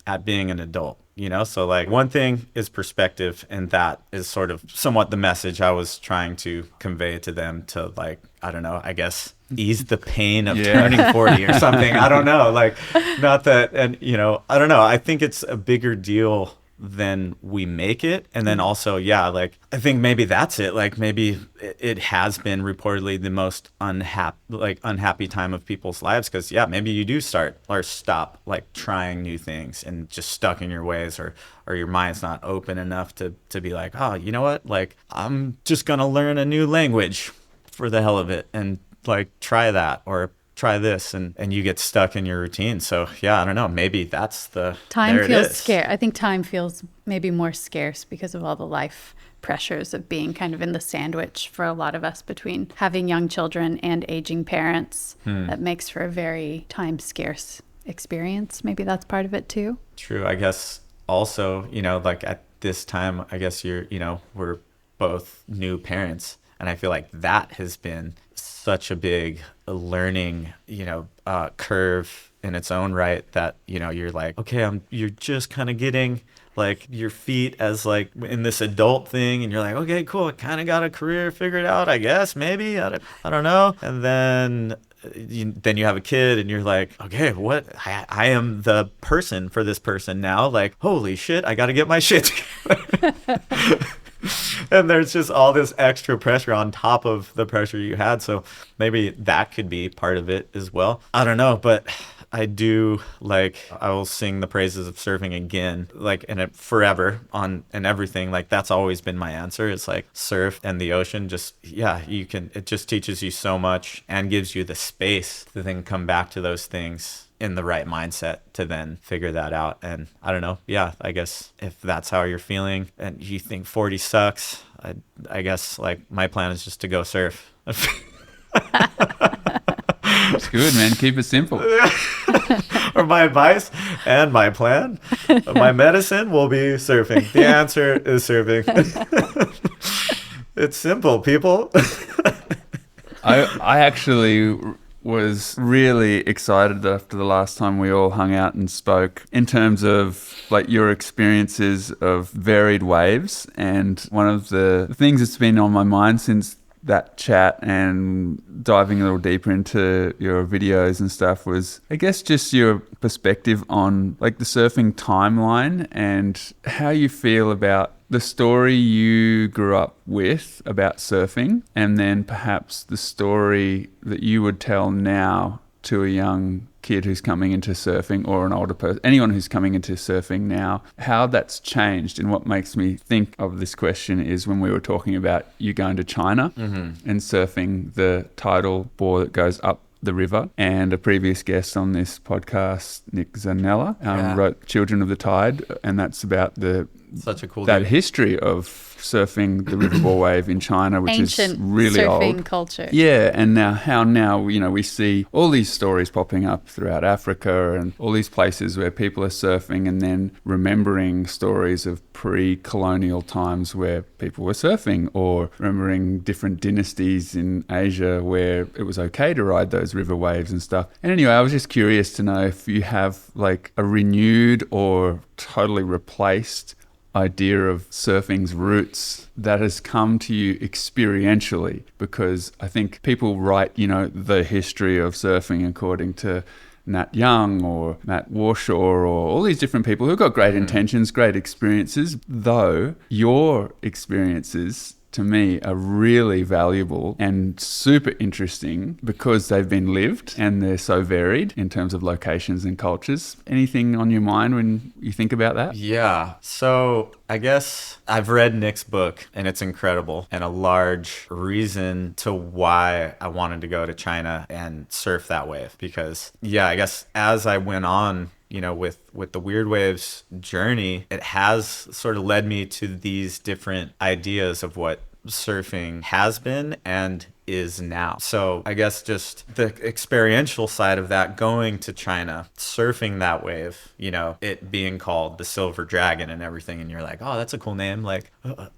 at being an adult. So like one thing is perspective, and that is sort of somewhat the message I was trying to convey to them, to like, I don't know, I guess ease the pain of turning 40 or something. I don't know, like not that, and I don't know. I think it's a bigger deal than we make it. And then also, like I think maybe that's it. Like maybe it has been reportedly the most unhappy time of people's lives, because maybe you do start or stop like trying new things and just stuck in your ways, or your mind's not open enough to be like, oh, you know what, like I'm just gonna learn a new language for the hell of it and like try that, or try this, and you get stuck in your routine. So I don't know, maybe that's the time feels scarce. I think time feels maybe more scarce because of all the life pressures of being kind of in the sandwich for a lot of us between having young children and aging parents. That makes for a very time scarce experience. Maybe that's part of it too. True. I guess also, like at this time, I guess we're both new parents, and I feel like that has been such a big learning, curve in its own right, that, you're like, okay, you're just kind of getting like your feet as like in this adult thing, and you're like, okay, cool, I kind of got a career figured out, I guess, maybe, I don't know. And then you have a kid, and you're like, okay, what? I am the person for this person now. Like, holy shit, I got to get my shit together. And there's just all this extra pressure on top of the pressure you had. So maybe that could be part of it as well. I don't know, but I do, like, I will sing the praises of surfing again, like, in it forever on and everything. Like, that's always been my answer. It's like surf and the ocean. Just, yeah, it just teaches you so much and gives you the space to then come back to those things in the right mindset to then figure that out. And I don't know. Yeah, I guess if that's how you're feeling and you think 40 sucks, I guess like my plan is just to go surf. It's good, man. Keep it simple. Or my advice and my plan, my medicine will be surfing. The answer is surfing. It's simple, people. I actually was really excited after the last time we all hung out and spoke in terms of like your experiences of varied waves. And one of the things that's been on my mind since that chat and diving a little deeper into your videos and stuff was, I guess, just your perspective on like the surfing timeline and how you feel about the story you grew up with about surfing, and then perhaps the story that you would tell now to a young kid who's coming into surfing, or an older person, anyone who's coming into surfing now, how that's changed. And what makes me think of this question is when we were talking about you going to China and surfing the tidal bore that goes up the river, and a previous guest on this podcast, Nick Zanella, wrote Children of the Tide, and that's about such a cool that dude. History of surfing the riverbore wave in China, which Ancient is really surfing old culture. Yeah, and now we see all these stories popping up throughout Africa and all these places where people are surfing, and then remembering stories of pre-colonial times where people were surfing, or remembering different dynasties in Asia where it was okay to ride those river waves and stuff. And anyway, I was just curious to know if you have like a renewed or totally replaced idea of surfing's roots that has come to you experientially, because I think people write, the history of surfing according to Nat Young or Matt Warshaw or all these different people who've got great intentions, great experiences, though your experiences to me are really valuable and super interesting because they've been lived and they're so varied in terms of locations and cultures. Anything on your mind when you think about that? Yeah. So I guess I've read Nick's book and it's incredible, and a large reason to why I wanted to go to China and surf that wave, because I guess as I went on, with the Weird Waves journey, it has sort of led me to these different ideas of what surfing has been and is now. So I guess just the experiential side of that, going to China, surfing that wave, it being called the Silver Dragon and everything, and you're like, oh, that's a cool name, like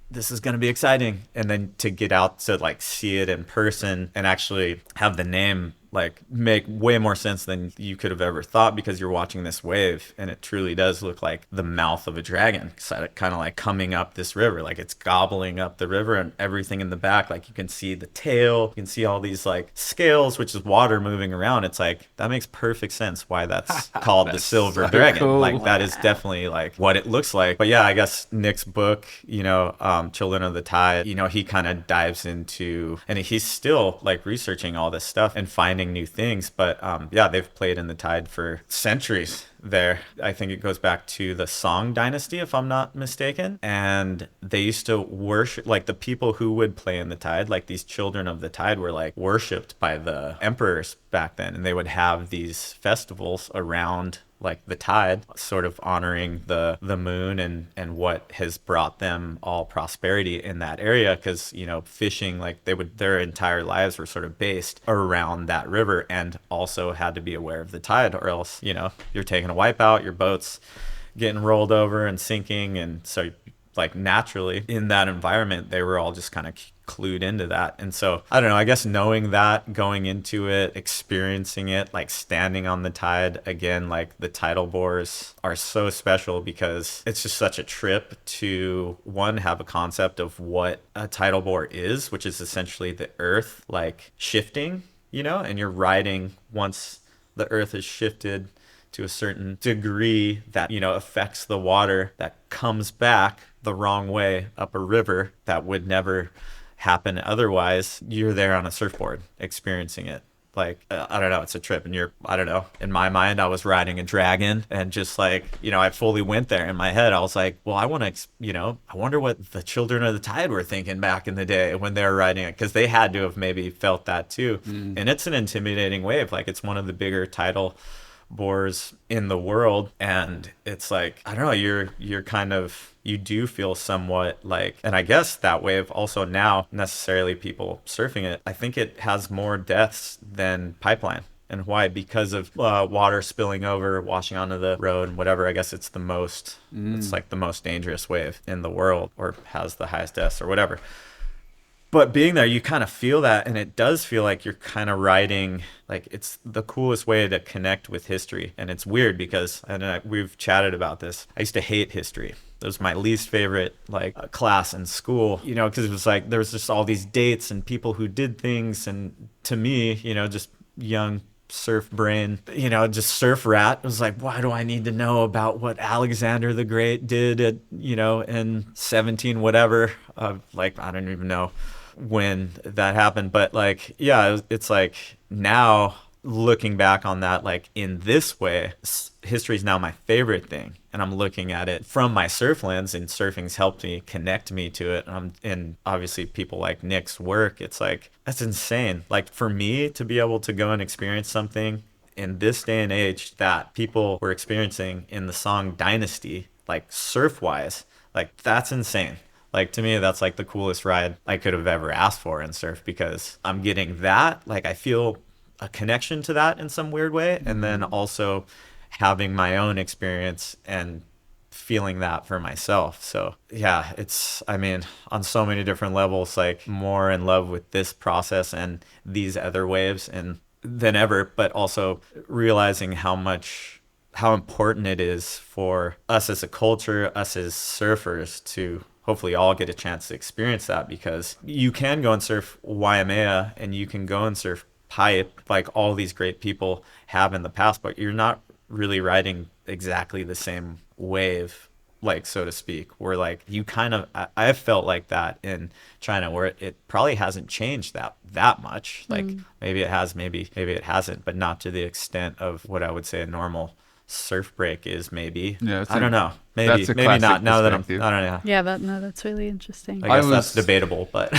this is going to be exciting. And then to get out to like see it in person and actually have the name like make way more sense than you could have ever thought, because you're watching this wave and it truly does look like the mouth of a dragon, kind of like coming up this river, like it's gobbling up the river, and everything in the back, like you can see the tail, you can see all these like scales, which is water moving around. It's like, that makes perfect sense why that's called the Silver Dragon. Cool. Like that is definitely like what it looks like. But yeah, I guess Nick's book, Children of the Tide, he kind of dives into, and he's still like researching all this stuff and finding new things. But they've played in the tide for centuries there. I think it goes back to the Song dynasty, if I'm not mistaken. And they used to worship, like the people who would play in the tide, like these children of the tide were like worshipped by the emperors back then. And they would have these festivals around like the tide, sort of honoring the moon and what has brought them all prosperity in that area, because fishing, like their entire lives were sort of based around that river, and also had to be aware of the tide, or else you're taking a wipeout, your boat's getting rolled over and sinking. And so like naturally in that environment, they were all just kind of clued into that. And so I don't know, I guess knowing that, going into it, experiencing it, like standing on the tide again, like the tidal bores are so special, because it's just such a trip to, one, have a concept of what a tidal bore is, which is essentially the earth like shifting, and you're riding, once the earth is shifted to a certain degree that affects the water, that comes back the wrong way up a river that would never happen otherwise. You're there on a surfboard experiencing it. like, I don't know, it's a trip. And I don't know, in my mind, I was riding a dragon, and just like, I fully went there in my head. I was like, well, I want to, I wonder what the children of the tide were thinking back in the day when they were riding it, because they had to have maybe felt that too. And it's an intimidating wave. Like, it's one of the bigger tidal bores in the world, and it's like, I don't know, you're kind of, you do feel somewhat like, and I guess that wave also now, necessarily people surfing it, I think it has more deaths than pipeline. And why? Because of water spilling over, washing onto the road and whatever. I guess it's the most, it's like the most dangerous wave in the world, or has the highest deaths or whatever. But being there, you kind of feel that, and it does feel like you're kind of riding, like, it's the coolest way to connect with history. And it's weird because, and we've chatted about this, I used to hate history. It was my least favorite, like, class in school, because it was like, there was just all these dates and people who did things. And to me, just young surf brain, just surf rat, it was like, why do I need to know about what Alexander the Great did at, in 17 whatever, like, I don't even know when that happened. But like, yeah, it's like, now looking back on that, like, in this way, history is now my favorite thing, and I'm looking at it from my surf lens, and surfing's helped me connect me to it. And obviously people like Nick's work, it's like, that's insane. Like, for me to be able to go and experience something in this day and age that people were experiencing in the song Dynasty, like, surf wise, like, that's insane. Like, to me, that's like the coolest ride I could have ever asked for in surf, because I'm getting that, like, I feel a connection to that in some weird way, and then also having my own experience and feeling that for myself. So yeah, it's, I mean, on so many different levels, like, more in love with this process and these other waves and than ever, but also realizing how important it is for us as a culture, us as surfers, to hopefully all get a chance to experience that. Because you can go and surf Waimea, and you can go and surf pipe, like all these great people have in the past, but you're not really riding exactly the same wave, like, so to speak, where, like, you kind of, I've felt like that in China, where it probably hasn't changed that much. Like, maybe it has, maybe it hasn't, but not to the extent of what I would say a normal surf break is. Maybe, I don't know, maybe not, now that I don't know. Yeah, that's really interesting. I guess that's debatable, but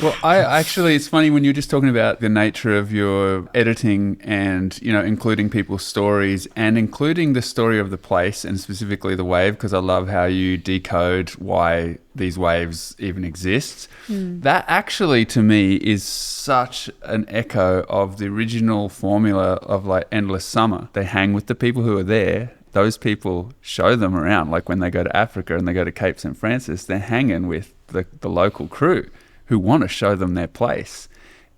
well, I actually, it's funny when you're just talking about the nature of your editing, and including people's stories and including the story of the place, and specifically the wave, because I love how you decode why these waves even exist. That actually, to me, is such an echo of the original formula of, like, Endless Summer. They hang with the people who are there. Those people show them around. Like, when they go to Africa and they go to Cape St. Francis, they're hanging with the local crew who want to show them their place.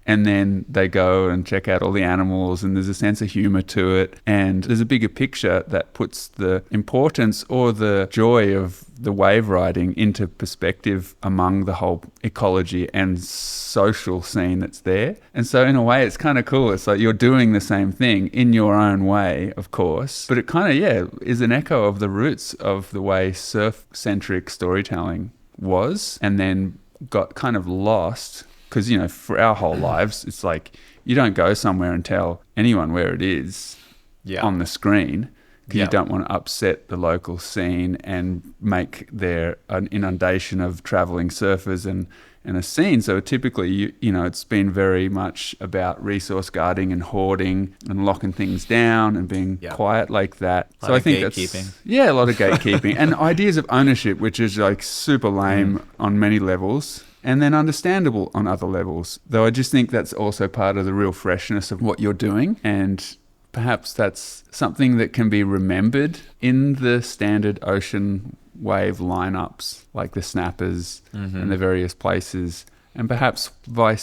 And then they go and check out all the animals, and there's a sense of humor to it. And there's a bigger picture that puts the importance or the joy of the wave riding into perspective among the whole ecology and social scene that's there. And so in a way, it's kind of cool. It's like you're doing the same thing in your own way, of course, but it kind of, is an echo of the roots of the way surf-centric storytelling was, and then got kind of lost. Because, for our whole lives, it's like you don't go somewhere and tell anyone where it is on the screen, because you don't want to upset the local scene and make there an inundation of traveling surfers and a scene. So typically, it's been very much about resource guarding and hoarding and locking things down and being quiet like that. So I think that's a lot of gatekeeping and ideas of ownership, which is like super lame on many levels. And then understandable on other levels. Though I just think that's also part of the real freshness of what you're doing. And perhaps that's something that can be remembered in the standard ocean wave lineups, like the snappers and the various places. And perhaps by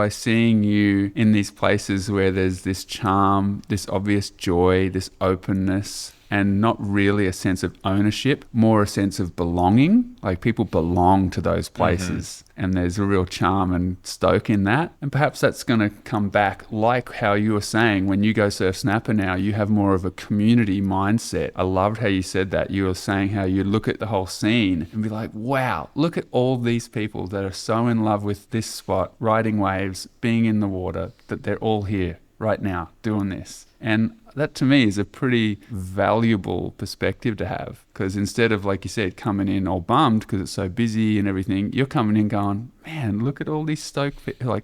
seeing you in these places where there's this charm, this obvious joy, this openness, and not really a sense of ownership, more a sense of belonging. Like, people belong to those places, and there's a real charm and stoke in that. And perhaps that's going to come back, like how you were saying, when you go surf snapper now, you have more of a community mindset. I loved how you said that. You were saying how you look at the whole scene and be like, wow, look at all these people that are so in love with this spot, riding waves, being in the water, that they're all here right now doing this. And that to me is a pretty valuable perspective to have, because instead of, like you said, coming in all bummed because it's so busy and everything, you're coming in going, man, look at all these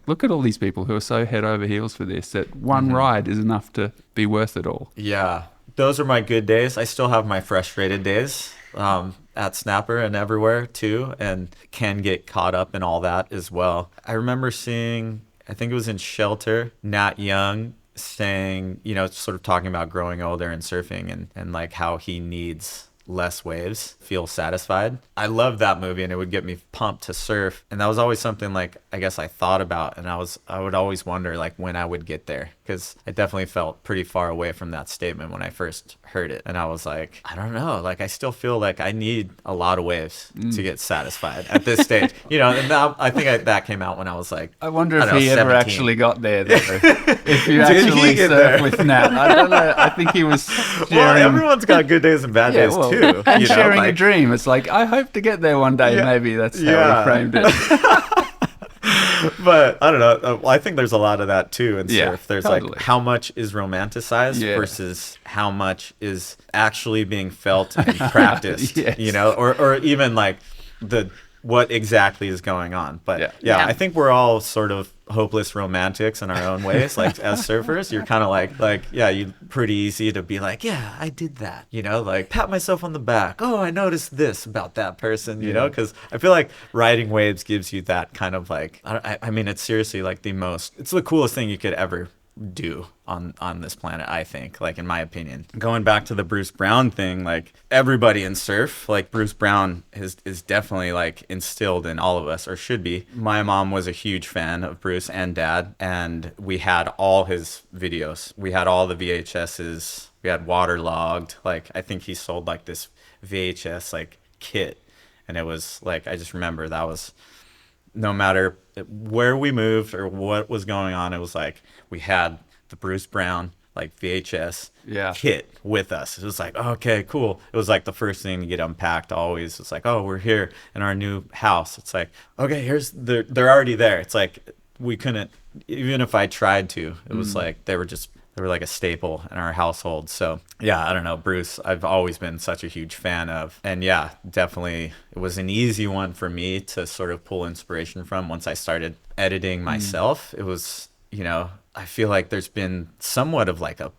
look at all these people who are so head over heels for this, that one ride is enough to be worth it all. Yeah, those are my good days. I still have my frustrated days at Snapper and everywhere too, and can get caught up in all that as well. I remember seeing, I think it was in Shelter, Nat Young saying, sort of talking about growing older and surfing and like how he needs less waves, feel satisfied. I loved that movie, and it would get me pumped to surf. And that was always something like, I guess I thought about, and I would always wonder like when I would get there, because I definitely felt pretty far away from that statement when I first heard it. And I was like, I don't know, like I still feel like I need a lot of waves to get satisfied at this stage, and now I think that came out when I was like, I wonder if don't know, he ever 17. actually got there though. If you actually surf with Nat. I don't know. I think he was sharing. Well, everyone's got good days and bad days too. And sharing a dream. It's like, I hope to get there one day. Maybe that's how he framed it. But I don't know. I think there's a lot of that too in surf. There's totally. like how much is romanticized versus how much is actually being felt and practiced, or even like what exactly is going on. But I think we're all sort of hopeless romantics in our own ways. Like as surfers, you're kind of you pretty easy to be like, yeah, I did that, like pat myself on the back. Oh, I noticed this about that person, because I feel like riding waves gives you that kind of like, I mean, it's seriously like it's the coolest thing you could ever do on this planet, I think, like in my opinion. Going back to the Bruce Brown thing, like everybody in surf, like Bruce Brown is definitely like instilled in all of us, or should be. My mom was a huge fan of Bruce and Dad, and we had all his videos. We had all the VHSs. We had waterlogged. Like I think he sold like this VHS like kit, and it was like, I just remember that was, no matter where we moved or what was going on, it was like we had the Bruce Brown like VHS kit with us. It was like, okay, cool. It was like the first thing to get unpacked always. It's like, oh, we're here in our new house. It's like, okay, they're already there. It's like we couldn't, even if I tried to, it was like they were like a staple in our household. So yeah, I don't know, Bruce, I've always been such a huge fan of. And yeah, definitely it was an easy one for me to sort of pull inspiration from once I started editing myself. It was, I feel like there's been somewhat of like a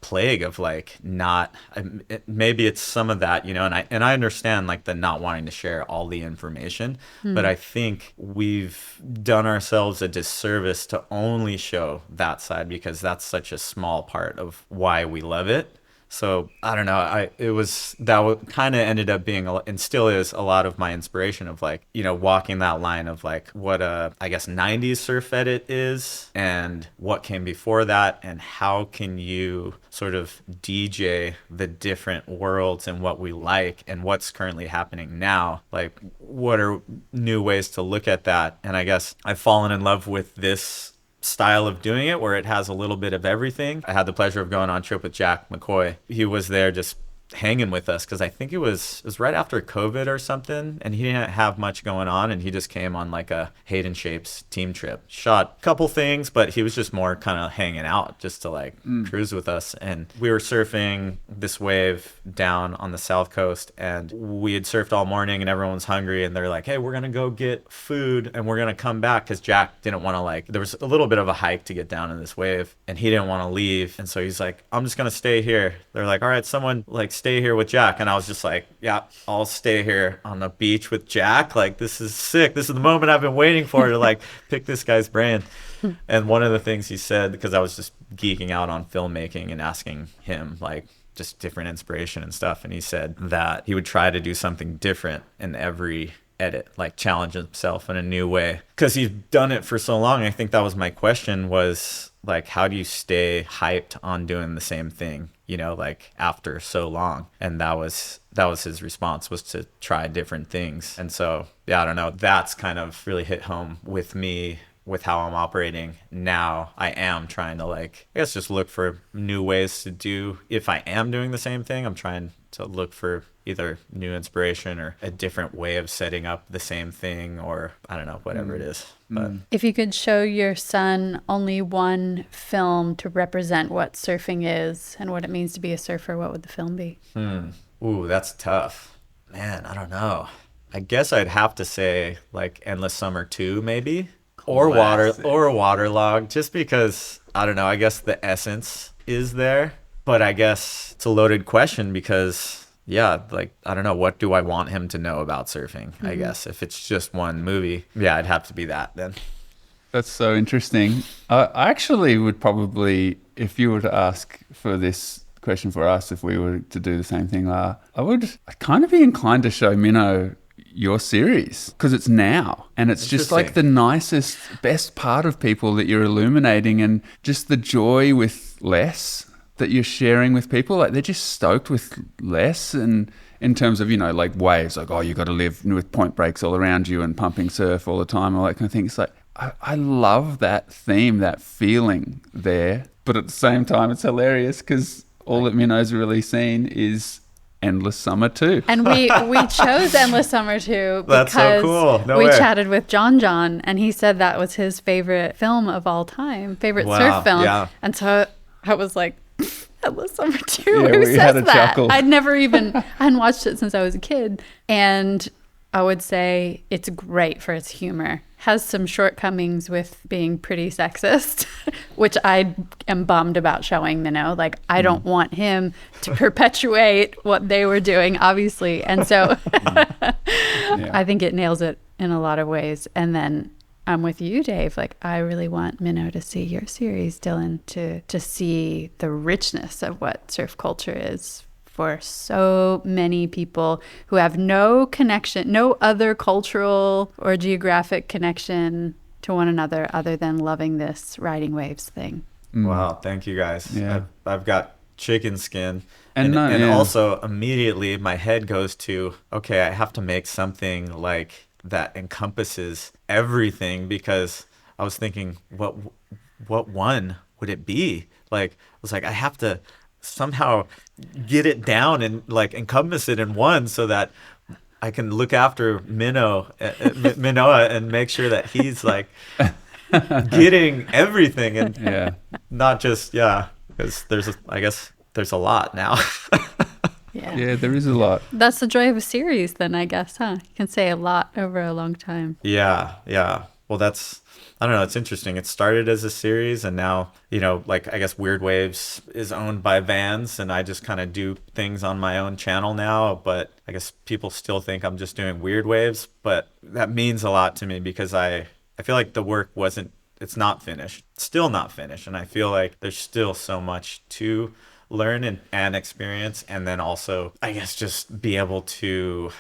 plague of like maybe it's some of that, and I understand like the not wanting to share all the information, but I think we've done ourselves a disservice to only show that side, because that's such a small part of why we love it. So I don't know. That kind of ended up being, and still is, a lot of my inspiration of like, walking that line of like what I guess 90s surf edit is and what came before that, and how can you sort of DJ the different worlds and what we like and what's currently happening now. Like what are new ways to look at that? And I guess I've fallen in love with this style of doing it where it has a little bit of everything. I had the pleasure of going on a trip with Jack McCoy. He was there just hanging with us because I think it was right after COVID or something, and he didn't have much going on, and he just came on like a Hayden Shapes team trip. Shot a couple things, but he was just more kind of hanging out just to like cruise with us. And we were surfing this wave down on the south coast, and we had surfed all morning and everyone was hungry, and they're like, hey, we're gonna go get food and we're gonna come back, because Jack didn't want to, like, there was a little bit of a hike to get down in this wave and he didn't want to leave, and so he's like, I'm just gonna stay here. They're like, all right, someone like stay here with Jack. And I was just like, yeah, I'll stay here on the beach with Jack. Like, this is sick. This is the moment I've been waiting for to like pick this guy's brain. And one of the things he said, because I was just geeking out on filmmaking and asking him like just different inspiration and stuff, and he said that he would try to do something different in every edit, like challenge himself in a new way, because he's done it for so long. I think that was my question, was like, how do you stay hyped on doing the same thing, like after so long? And that was his response, was to try different things. And so yeah, I don't know, that's kind of really hit home with me with how I'm operating now. I am trying to, like, I guess just look for new ways to do, if I am doing the same thing, I'm trying to look for either new inspiration or a different way of setting up the same thing, or I don't know, whatever it is. But if you could show your son only one film to represent what surfing is and what it means to be a surfer, what would the film be? Ooh, that's tough. Man, I don't know. I guess I'd have to say like Endless Summer 2 maybe, or Waterlog, just because, I don't know, I guess the essence is there. But I guess it's a loaded question because, yeah, like, I don't know, what do I want him to know about surfing? I guess if it's just one movie, yeah, it'd have to be that then. That's so interesting. I actually would probably, if you were to ask for this question for us, if we were to do the same thing, I'd kind of be inclined to show Minnow your series because it's now, and it's just like the nicest, best part of people that you're illuminating, and just the joy with less that you're sharing with people. Like, they're just stoked with less, and in terms of, you know, like waves, like, oh, you got to live with point breaks all around you and pumping surf all the time, all that kind of thing. It's like, I love that theme, that feeling there, but at the same time it's hilarious because all that Minnow's really seen is Endless Summer 2. And we chose Endless Summer 2 because That's so cool. No we way. chatted with John, and he said that was his favorite film of all time, favorite surf film. Yeah. And so I was like, Endless Summer 2, Yeah, who we says had a that? chuckle. I hadn't watched it since I was a kid. And I would say it's great for its humor. Has some shortcomings with being pretty sexist, which I am bummed about showing Minnow. Like, I don't want him to perpetuate what they were doing, obviously. And so I think it nails it in a lot of ways. And then I'm with you, Dave. Like, I really want Minnow to see your series, Dylan, to see the richness of what surf culture is for so many people who have no connection, no other cultural or geographic connection to one another other than loving this riding waves thing. Wow, thank you guys. Yeah. I've got chicken skin. And Also immediately my head goes to, okay, I have to make something like that encompasses everything, because I was thinking, what one would it be? Like, I was like, I have to somehow get it down and like encompass it in one so that I can look after Minoa and make sure that he's like getting everything, and not just, because I guess there's a lot now. Yeah, there is a lot. That's the joy of a series then, I guess, huh? You can say a lot over a long time. Yeah. Well, I don't know, it's interesting. It started as a series, and now, you know, like, I guess Weird Waves is owned by Vans, and I just kind of do things on my own channel now, but I guess people still think I'm just doing Weird Waves, but that means a lot to me because I feel like the work it's not finished. It's still not finished, and I feel like there's still so much to learn and experience, and then also, I guess, just be able to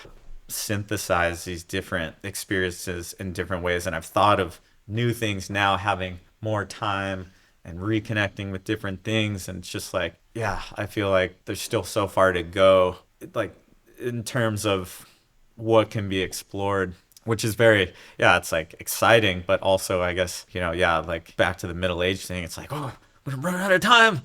synthesize these different experiences in different ways. And I've thought of new things now, having more time and reconnecting with different things, and it's just like, I feel like there's still so far to go, like, in terms of what can be explored, which is very, it's like exciting, but also, I guess, you know, like back to the middle age thing, it's like, oh, we're running out of time.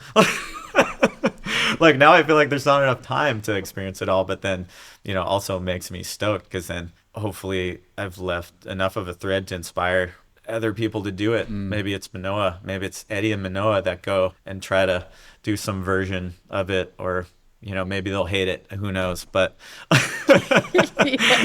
Like, now I feel like there's not enough time to experience it all, but then, you know, also makes me stoked because then hopefully I've left enough of a thread to inspire other people to do it. Maybe it's Manoa, maybe it's Eddie and Manoa that go and try to do some version of it, or, you know, maybe they'll hate it, who knows, but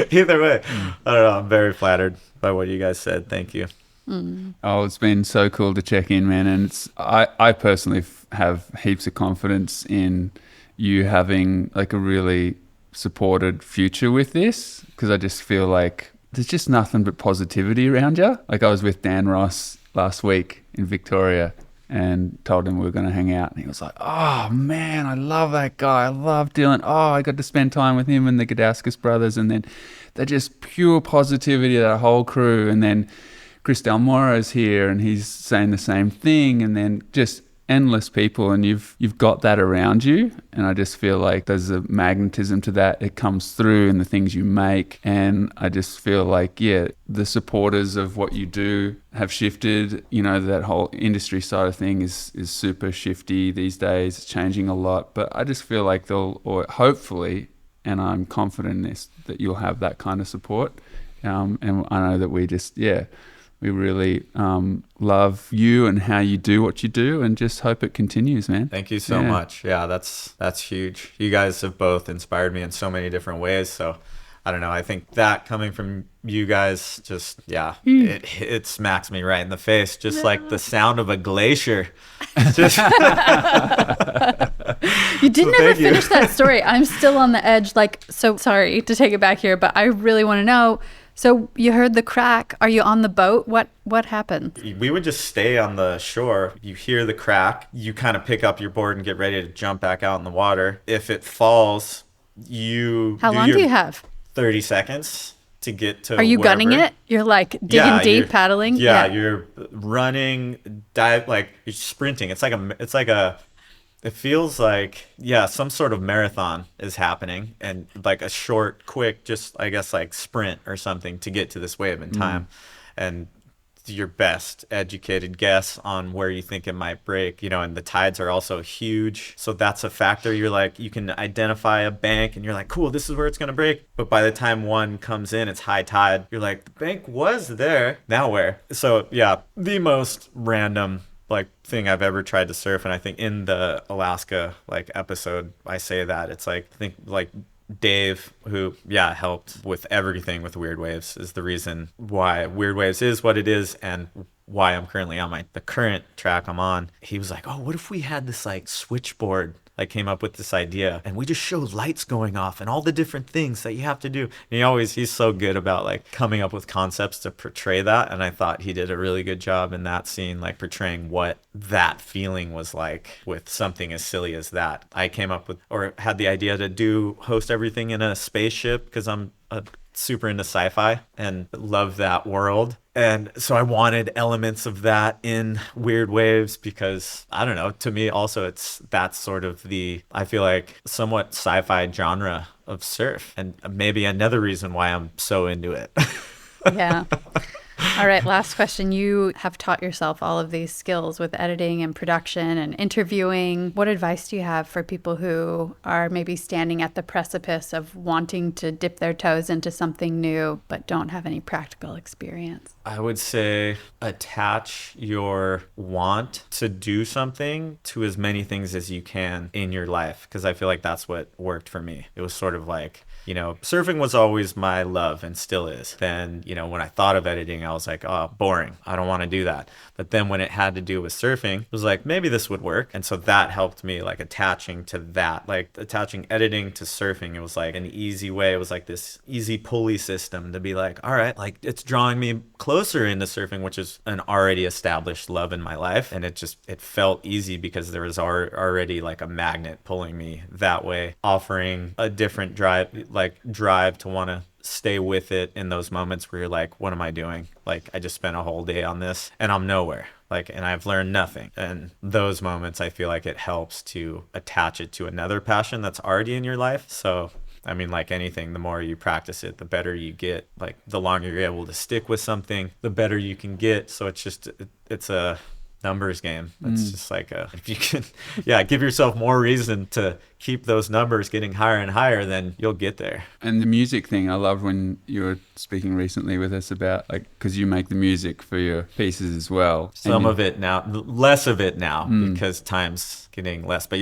either way, I don't know, I'm very flattered by what you guys said. Thank you. Oh, it's been so cool to check in, man. And I personally have heaps of confidence in you having like a really supported future with this, because I just feel like there's just nothing but positivity around you. Like, I was with Dan Ross last week in Victoria and told him we were going to hang out, and he was like, oh man, I love that guy, I love Dylan, I got to spend time with him and the Gadauskas brothers, and then they're just pure positivity, that whole crew. And then Chris Del Moro's here and he's saying the same thing, and then just endless people, and you've got that around you. And I just feel like there's a magnetism to that. It comes through in the things you make. And I just feel like, yeah, the supporters of what you do have shifted. You know, that whole industry side of thing is super shifty these days. It's changing a lot. But I just feel like or hopefully, and I'm confident in this, that you'll have that kind of support. And I know that we really love you and how you do what you do, and just hope it continues, man. Thank you so much. Yeah, that's huge. You guys have both inspired me in so many different ways. So I don't know. I think that coming from you guys just, it smacks me right in the face, just like the sound of a glacier. Just You didn't ever finish that story. I'm still on the edge. Like, so sorry to take it back here, but I really want to know. So you heard the crack. Are you on the boat? What happened? We would just stay on the shore. You hear the crack. You kind of pick up your board and get ready to jump back out in the water. If it falls, How long do you have? 30 seconds to get to Are you wherever. gunning it? You're like digging deep, paddling? Yeah, you're running, dive, like you're sprinting. It feels like, some sort of marathon is happening, and like a short, quick, just, I guess, like sprint or something to get to this wave in time. And your best educated guess on where you think it might break, and the tides are also huge. So that's a factor. You're like, you can identify a bank and you're like, cool, this is where it's going to break. But by the time one comes in, it's high tide. You're like, the bank was there. Now where? So the most random thing I've ever tried to surf. And I think in the Alaska episode, I say that it's I think Dave, who helped with everything with Weird Waves, is the reason why Weird Waves is what it is and why I'm currently on the current track I'm on. He was like, oh, what if we had this switchboard? Came up with this idea and we just show lights going off and all the different things that you have to do. And he's so good about coming up with concepts to portray that. And I thought he did a really good job in that scene, portraying what that feeling was like with something as silly as that. I came up with, or had the idea to host everything in a spaceship because I'm super into sci-fi and love that world. And so I wanted elements of that in Weird Waves because, I don't know, to me also that's sort of I feel like somewhat sci-fi genre of surf, and maybe another reason why I'm so into it. Yeah. All right, last question. You have taught yourself all of these skills with editing and production and interviewing. What advice do you have for people who are maybe standing at the precipice of wanting to dip their toes into something new but don't have any practical experience? I would say attach your want to do something to as many things as you can in your life, because I feel like that's what worked for me. It was sort of surfing was always my love and still is. Then, when I thought of editing, I was like, oh, boring. I don't want to do that. But then when it had to do with surfing, it was like, maybe this would work. And so that helped me attaching to that, attaching editing to surfing. It was an easy way. It was this easy pulley system to be all right, it's drawing me closer into surfing, which is an already established love in my life. And it felt easy because there was already a magnet pulling me that way, offering a different drive to want to stay with it in those moments where you're like, what am I doing? I just spent a whole day on this and I'm nowhere. And I've learned nothing. And those moments, I feel like it helps to attach it to another passion that's already in your life. So, I mean, anything, the more you practice it, the better you get. The longer you're able to stick with something, the better you can get. So it's a numbers game. It's just if you can, give yourself more reason to keep those numbers getting higher and higher, then you'll get there. And the music thing, I love when you were speaking recently with us about because you make the music for your pieces as well. Some of it now, less of it now because time's getting less. But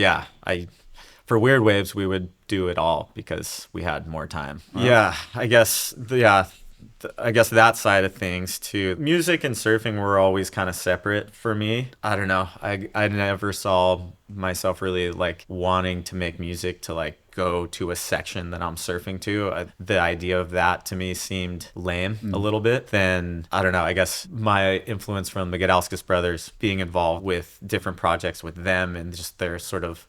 for Weird Waves, we would do it all because we had more time. Wow. Yeah, I guess that side of things too. Music and surfing were always kind of separate for me. I don't know. I never saw myself really wanting to make music to go to a section that I'm surfing to. The idea of that to me seemed lame a little bit. Then, I don't know, I guess my influence from the Gedalskis brothers, being involved with different projects with them and just their sort of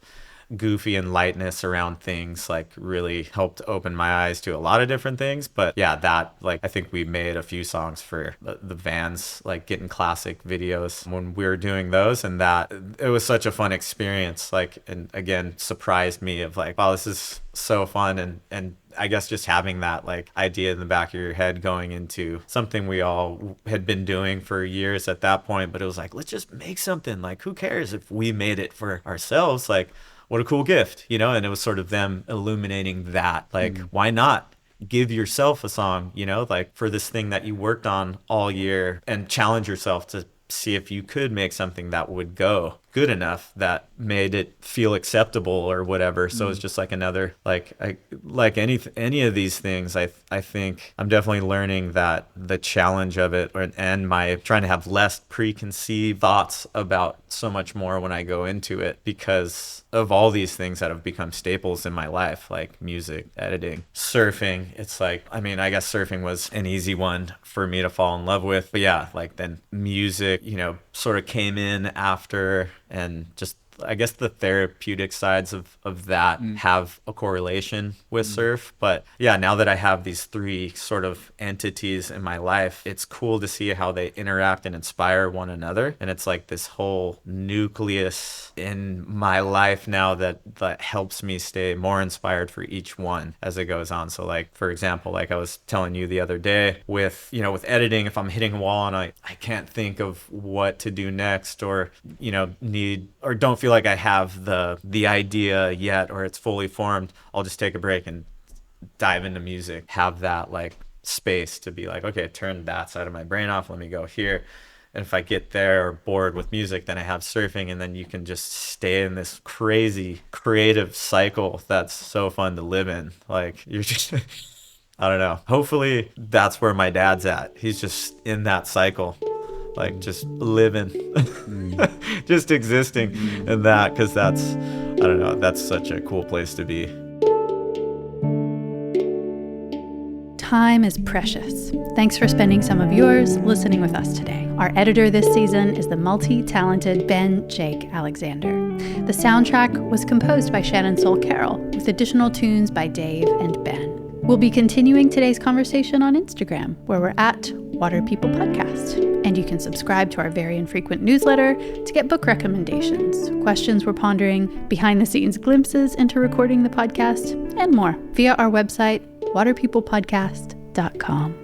goofy and lightness around things like really helped open my eyes to a lot of different things. But yeah, that like I think we made a few songs for the Vans, like getting classic videos when we were doing those, and that it was such a fun experience, like, and again surprised me of like, wow, this is so fun. And I guess just having that like idea in the back of your head going into something we all had been doing for years at that point, but it was like, let's just make something, like who cares if we made it for ourselves, like what a cool gift, you know. And it was sort of them illuminating that, like why not give yourself a song, you know, like for this thing that you worked on all year, and challenge yourself to see if you could make something that would go good enough that made it feel acceptable or whatever. So it's just like another, like any of these things, I think I'm definitely learning that the challenge of it, and my trying to have less preconceived thoughts about so much more when I go into it, because of all these things that have become staples in my life, like music, editing, surfing. It's like, I mean, I guess surfing was an easy one for me to fall in love with, but yeah, like then music, you know, sort of came in after, and just I guess the therapeutic sides of that have a correlation with surf. But yeah, now that I have these three sort of entities in my life, it's cool to see how they interact and inspire one another. And it's like this whole nucleus in my life now that helps me stay more inspired for each one as it goes on. So like, for example, like I was telling you the other day with, you know, with editing, if I'm hitting a wall and I can't think of what to do next, or, you know, need or don't feel like I have the idea yet, or it's fully formed, I'll just take a break and dive into music, have that like space to be like, okay, turn that side of my brain off, let me go here. And if I get there or bored with music, then I have surfing, and then you can just stay in this crazy creative cycle that's so fun to live in. Like you're just I don't know, hopefully that's where my dad's at. He's just in that cycle, like just living, just existing in that, because that's, I don't know, that's such a cool place to be. Time is precious. Thanks for spending some of yours listening with us today. Our editor this season is the multi-talented Ben Jake Alexander. The soundtrack was composed by Shannon Soul Carroll, with additional tunes by Dave and Ben. We'll be continuing today's conversation on Instagram, where we're at Water People Podcast. And you can subscribe to our very infrequent newsletter to get book recommendations, questions we're pondering, behind-the-scenes glimpses into recording the podcast, and more via our website, waterpeoplepodcast.com.